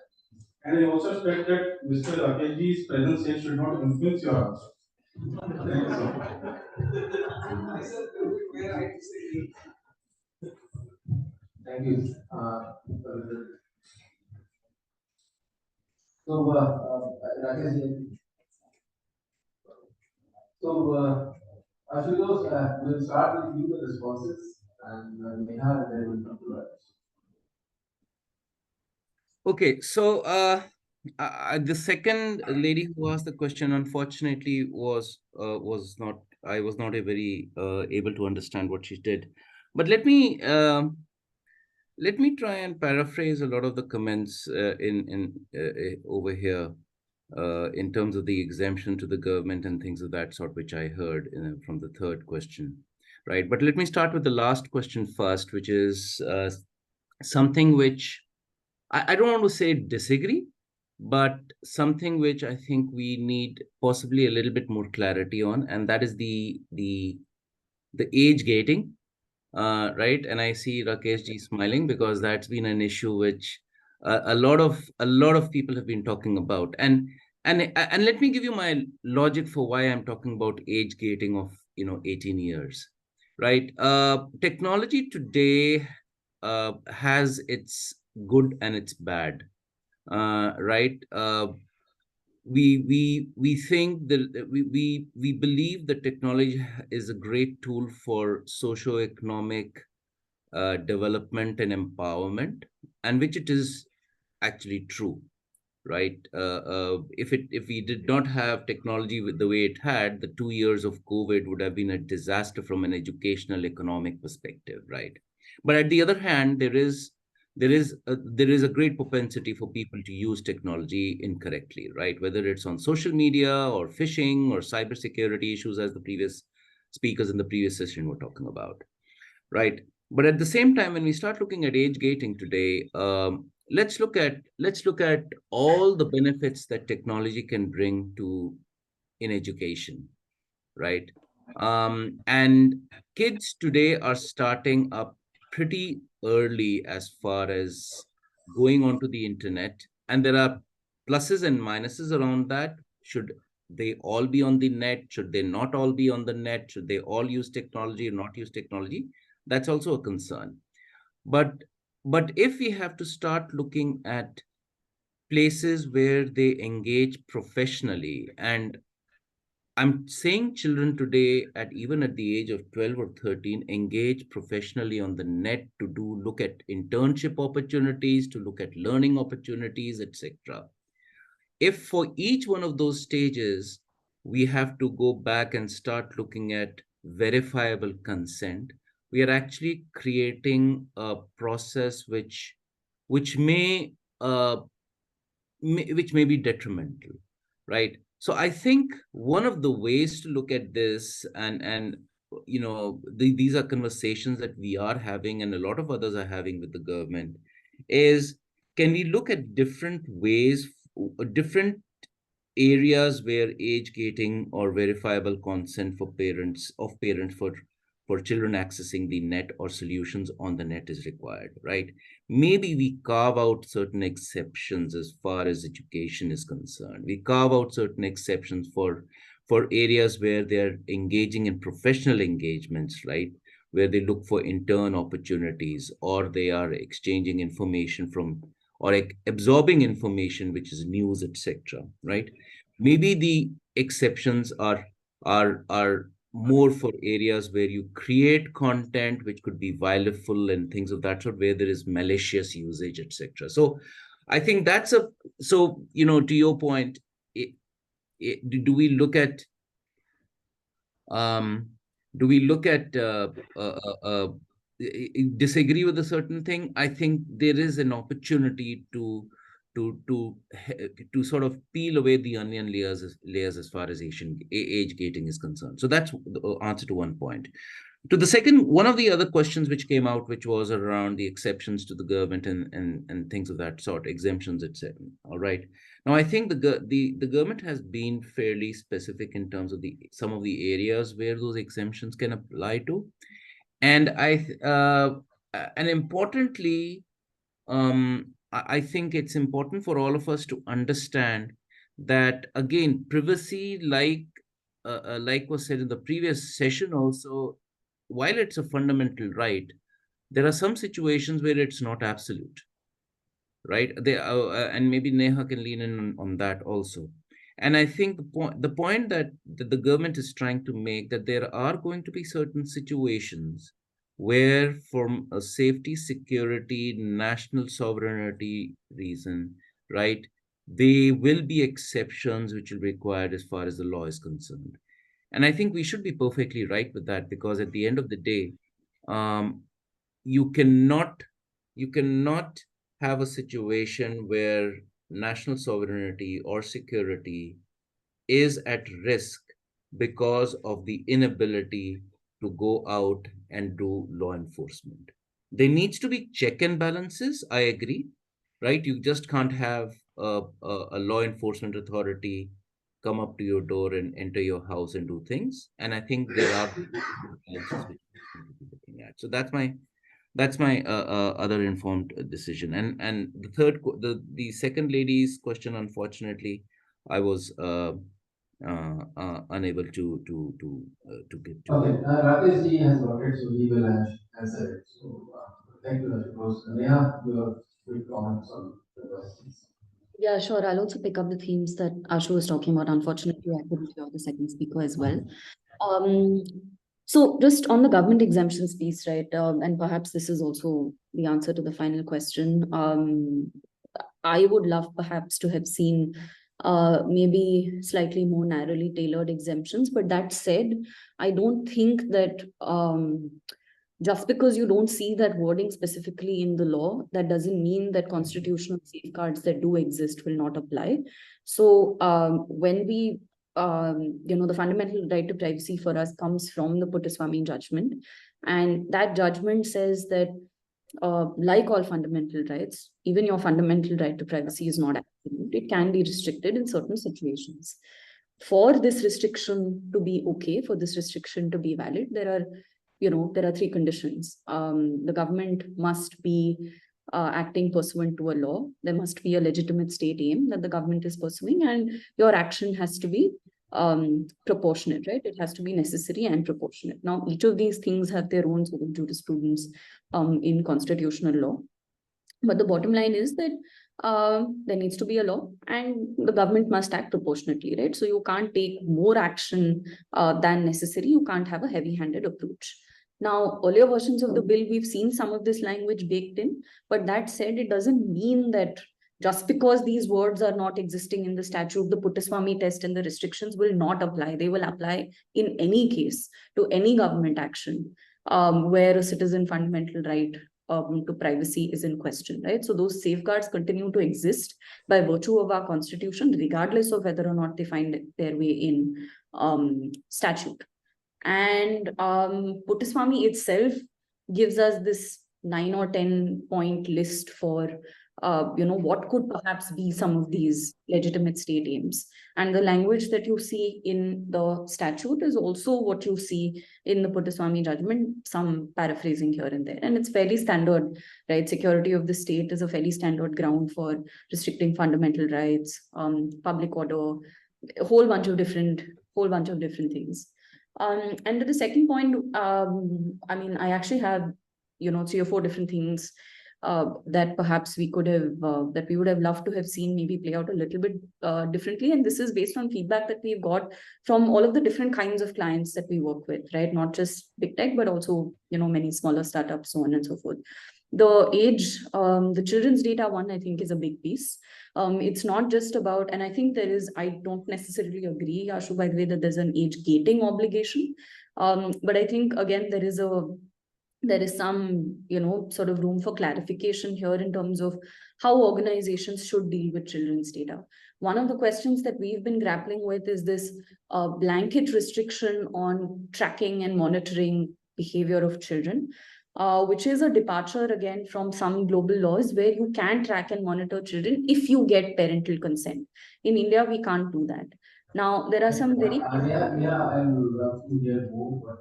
And I also expect that Mr. Rakeshji's presence here should not influence your answer. Thank you so much. Thank you. Rakesh, Ashutosh, we'll start with you the responses, and Neha, and then we'll come to Rakesh. Okay, so the second lady who asked the question, unfortunately, was not, I was not a very able to understand what she did. But let me try and paraphrase a lot of the comments over here in terms of the exemption to the government and things of that sort, which I heard from the third question, right? But let me start with the last question first, which is something which I don't want to say disagree, but something which I think we need possibly a little bit more clarity on, and that is the age gating, right? And I see Rakesh ji smiling because that's been an issue which a lot of people have been talking about, and let me give you my logic for why I'm talking about age gating of 18 years, right? Technology today has its good and it's bad, right? We think that we believe that technology is a great tool for socio-economic development and empowerment, and which it is actually true, right? If we did not have technology with the way it had, the 2 years of COVID would have been a disaster from an educational economic perspective, right? But at the other hand, there is a great propensity for people to use technology incorrectly, right? Whether it's on social media or phishing or cybersecurity issues, as the previous speakers in the previous session were talking about, right? But at the same time, when we start looking at age gating today, let's look at all the benefits that technology can bring to in education, right? And kids today are starting up pretty early as far as going onto the internet, and there are pluses and minuses around that. Should they all be on the net? Should they not all be on the net? Should they all use technology or not use technology? That's also a concern. But if we have to start looking at places where they engage professionally. And I'm saying children today, even at the age of 12 or 13, engage professionally on the net to look at internship opportunities, to look at learning opportunities, etc. If for each one of those stages, we have to go back and start looking at verifiable consent, we are actually creating a process which uh, which may be detrimental, right? So I think one of the ways to look at this, and these are conversations that we are having and a lot of others are having with the government, is can we look at different ways, different areas where age gating or verifiable consent for parents for children accessing the net or solutions on the net is required, right? Maybe we carve out certain exceptions as far as education is concerned. We carve out certain exceptions for areas where they're engaging in professional engagements, right? Where they look for intern opportunities, or they are exchanging information from, or absorbing information which is news, etc., right? Maybe the exceptions are more for areas where you create content which could be vileful and things of that sort, where there is malicious usage, etc. So I think that's a, so to your point, do we look at um do we look at disagree with a certain thing? I think there is an opportunity to to to sort of peel away the onion layers as far as age gating is concerned. So that's the answer to one point. To the second, one of the other questions which came out, which was around the exceptions to the government and things of that sort, exemptions, etc. All right. Now, I think the government has been fairly specific in terms of some of the areas where those exemptions can apply to, and and importantly, I think it's important for all of us to understand that, again, privacy, like was said in the previous session also, while it's a fundamental right, there are some situations where it's not absolute, right? And maybe Neha can lean in on that also. And I think the point that the government is trying to make, that there are going to be certain situations where, from a safety, security, national sovereignty reason, right, there will be exceptions which will be required as far as the law is concerned. And I think we should be perfectly right with that, because at the end of the day, um, you cannot you cannot have a situation where national sovereignty or security is at risk because of the inability to go out and do law enforcement. There needs to be check and balances, I agree, right? You just can't have a law enforcement authority come up to your door and enter your house and do things. And I think there are balances which we need to be looking at. So that's my other informed decision. And the second lady's question, unfortunately, I was unable to get to. Okay, Rakesh ji has got it, so he will answer it. So, thank you, Rose. Neha, your quick comments on the questions. Yeah, sure. I'll also pick up the themes that Ashu was talking about. Unfortunately, I couldn't hear the second speaker as well. Um, so just on the government exemptions piece, right? And perhaps this is also the answer to the final question. I would love perhaps to have seen maybe slightly more narrowly tailored exemptions. But that said, I don't think that just because you don't see that wording specifically in the law, that doesn't mean that constitutional safeguards that do exist will not apply. So when we, the fundamental right to privacy for us comes from the Puttaswamy judgment. And that judgment says that like all fundamental rights, even your fundamental right to privacy is not absolute. It can be restricted in certain situations. For this restriction to be okay, for this restriction to be valid, there are three conditions. The government must be acting pursuant to a law. There must be a legitimate state aim that the government is pursuing, and your action has to be proportionate, right? It has to be necessary and proportionate. Now, each of these things have their own sort of jurisprudence in constitutional law. But the bottom line is that there needs to be a law, and the government must act proportionately, right? So you can't take more action than necessary. You can't have a heavy-handed approach. Now, earlier versions of the bill, we've seen some of this language baked in, but that said, it doesn't mean that just because these words are not existing in the statute, the Puttaswamy test and the restrictions will not apply. They will apply in any case to any government action where a citizen fundamental right to privacy is in question, right? So those safeguards continue to exist by virtue of our constitution, regardless of whether or not they find their way in statute. And Puttaswamy itself gives us this 9 or 10 point list for what could perhaps be some of these legitimate state aims. And the language that you see in the statute is also what you see in the Puttaswamy judgment, some paraphrasing here and there. And it's fairly standard, right? Security of the state is a fairly standard ground for restricting fundamental rights, public order, a whole bunch of different things. And to the second point, I mean, I actually have, 3 or 4 different things that perhaps we could have, that we would have loved to have seen maybe play out a little bit differently. And this is based on feedback that we've got from all of the different kinds of clients that we work with, right? Not just big tech, but also, many smaller startups, so on and so forth. The age, the children's data one, I think, is a big piece. It's not just about, and I think I don't necessarily agree, Ashu, by the way, that there's an age gating obligation. But I think, again, there is some, sort of room for clarification here in terms of how organizations should deal with children's data. One of the questions that we've been grappling with is this blanket restriction on tracking and monitoring behavior of children, which is a departure again from some global laws where you can track and monitor children if you get parental consent. In India, we can't do that. Now, there are some very... Yeah, I would love to hear more, but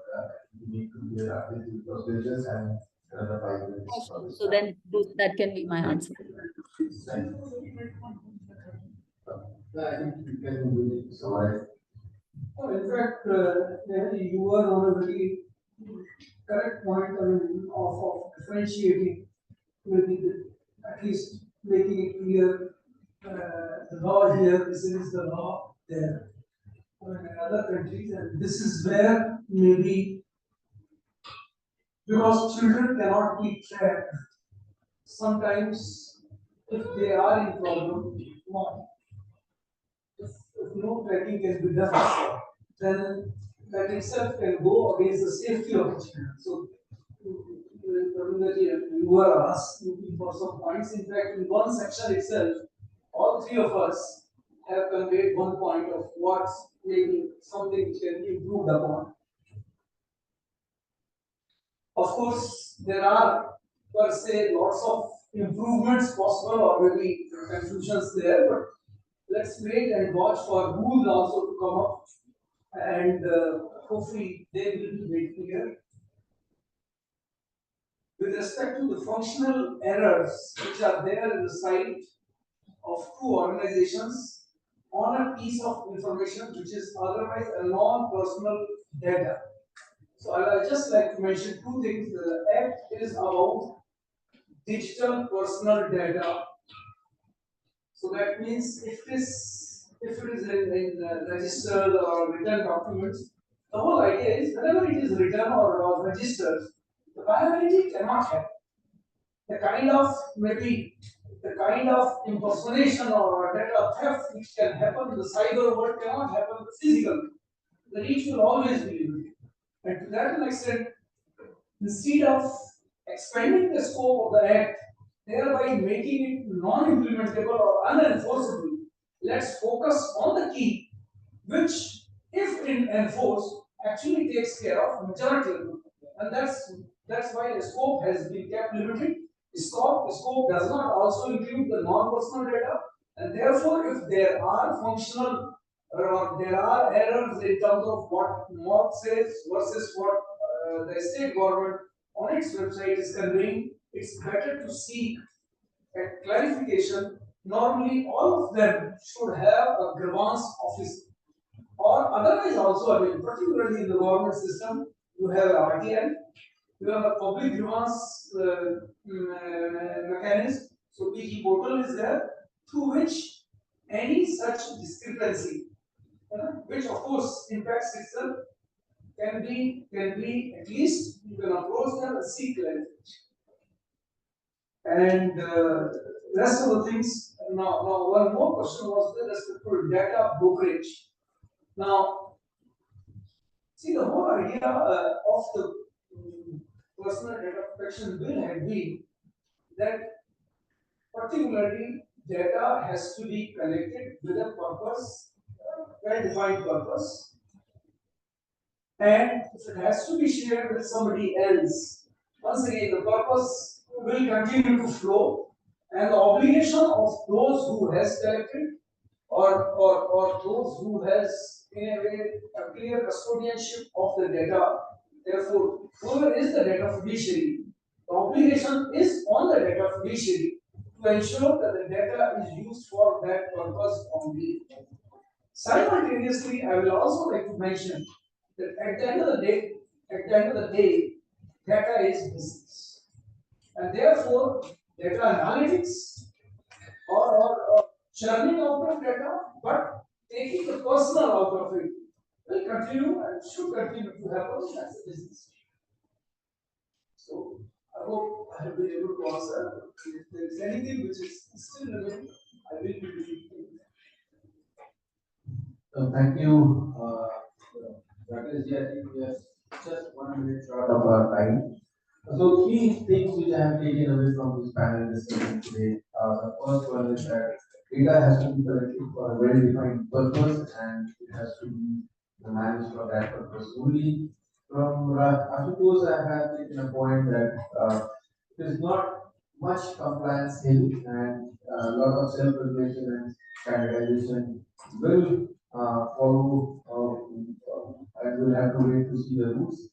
we need to hear after because we're just having another 5 minutes. So then that can be my answer. I think you can really summarize. In fact, you were on a very correct point of differentiating, maybe at least making it clear the law here, this is the law there. In other countries, and this is where maybe because children cannot be tracked, sometimes if they are in problem, if no tracking can be done, then that itself can go against the safety of the children. So, you were asking for some points. In fact, in one section itself, all 3 of us have conveyed one point of what's maybe something which can be improved upon. Of course, there are per se lots of improvements possible or maybe confusions there, but let's wait and watch for rules also to come up, and hopefully they will be made clear. With respect to the functional errors which are there in the site of 2 organizations on a piece of information which is otherwise a non-personal data. So I would just like to mention 2 things. The act is about digital personal data. So that means if it is in registered or written documents, the whole idea is whenever it is written or registered, the viability cannot happen. The kind of impersonation or data theft which can happen in the cyber world cannot happen physically. The reach will always be limited. And to that extent, instead of expanding the scope of the act, thereby making it non-implementable or unenforceable, let's focus on the key, which, if enforced, actually takes care of majority of the problem. And that's why the scope has been kept limited. The scope does not also include the non-personal data, and therefore, if there are functional or there are errors in terms of what MOP says versus what the state government on its website is conveying, it's better to seek a clarification. Normally, all of them should have a grievance office, or otherwise also, I mean, particularly in the government system, you have an RTI, you have a public grievance mechanism, So PG portal is there through which any such discrepancy, which of course impacts itself, can be at least you can approach them and seek clarification. And rest of the things. Now one more question was with respect to data brokerage. Now, see, the whole idea of the personal data protection bill had been that particularly data has to be collected with a purpose, well-defined purpose, and if it has to be shared with somebody else, once again the purpose will continue to flow, and the obligation of those who has collected or those who has in a way a clear custodianship of the data. Therefore, whoever is the data fiduciary, the obligation is on the data fiduciary to ensure that the data is used for that purpose only. Simultaneously, I will also like to mention that at the end of the day, data is business, and therefore, data analytics or churning out of data, but taking the personal out of it will continue and should continue to happen as a business. So I hope I have been able to answer. If there is anything which is still remaining, I will be repeating. Thank you, Rakesh. I think we have just 1 minute short of our time. So three things which I have taken away from this panel discussion today. The first one is that data has to be collected for a well-defined purpose and it has to be managed for that purpose only. From Ashutosh, I have taken a point that it is not much compliance heavy and a lot of self-regulation and standardization will follow and we'll have to wait to see the rules.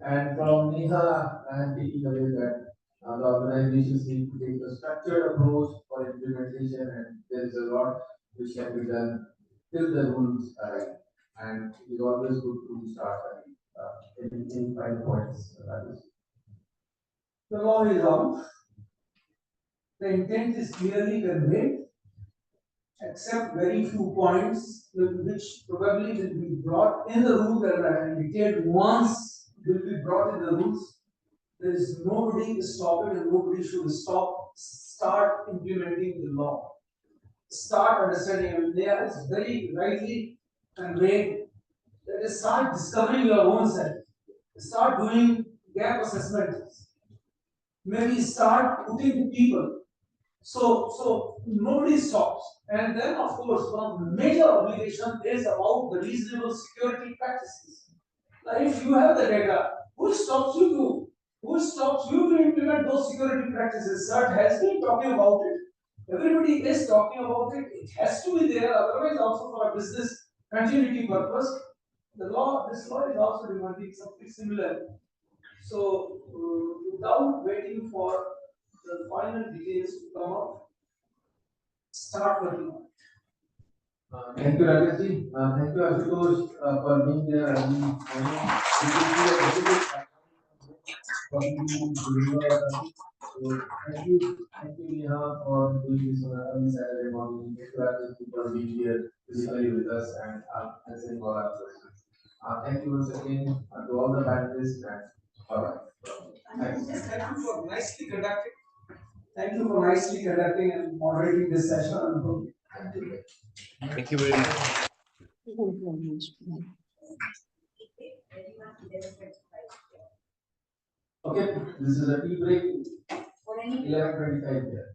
And from Neha, I am taking away that the organizations need to take a structured approach for implementation, and there is a lot which can be done till the rules arrive. And it is always good to start in 5 points. The law is out. The intent is clearly conveyed, except very few points which probably will be brought in the rule that are detailed once will be brought in the rules. There is nobody stopping and nobody should start implementing the law. Start understanding. I mean, they are very rightly conveyed that is start discovering your own self. Start doing gap assessments. Maybe start putting people. So nobody stops. And then of course one of the major obligation is about the reasonable security practices. Now if you have the data, who stops you to implement those security practices? CERT has been talking about it. Everybody is talking about it. It has to be there, otherwise also for a business continuity purpose. This law is also demanding something similar. So without waiting for the final details to come up, start working on it. Thank you, Rakesh. Thank you, Ashutosh, for being there early morning. So thank you, Neha, for doing this on an early Saturday morning. Thank you, Rakesh, for being here physically with us and answering all our questions. Thank you once again to all the panelists and bye-bye. Thanks. Thank you for nicely conducting. Thank you for nicely conducting and moderating this session. Thank you very much. Thank you very much. Okay, this is a tea break. 11:25 here.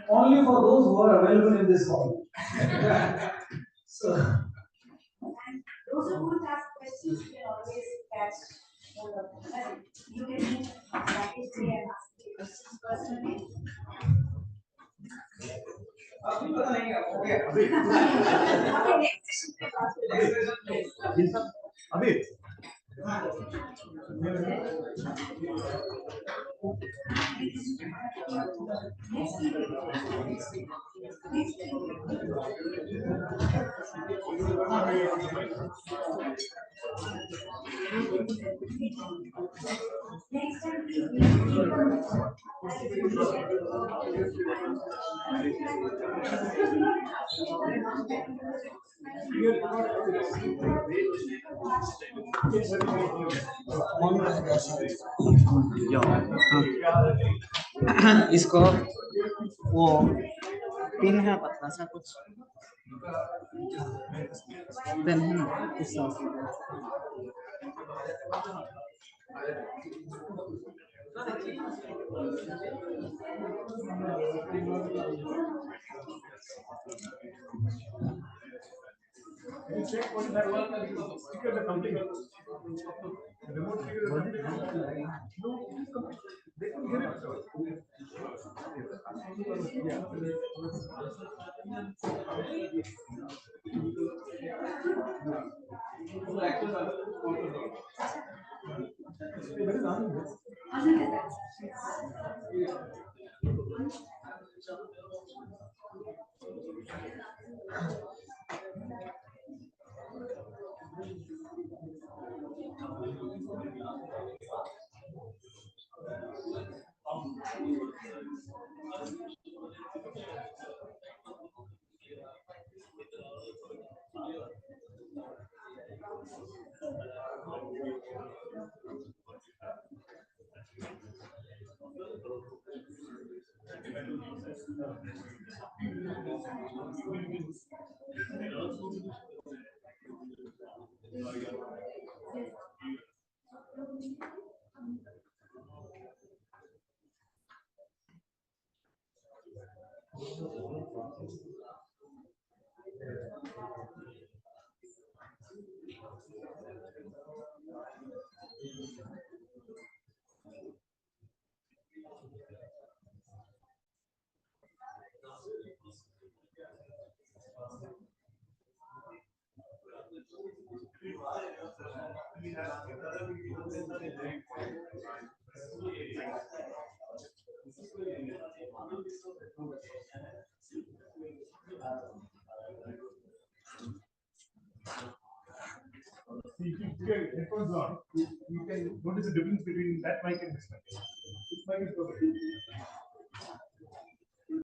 Only for those who are available in this hall. So, those who would have questions, you can always catch hold of them. You can meet Rakesh today and ask the questions personally. अभी पता नहीं क्या हो गया अभी अभी इसको वो पिन है पतला सा कुछ पेन है ना उस If you get headphones on, you can notice the difference between that mic and this mic. This mic is perfect.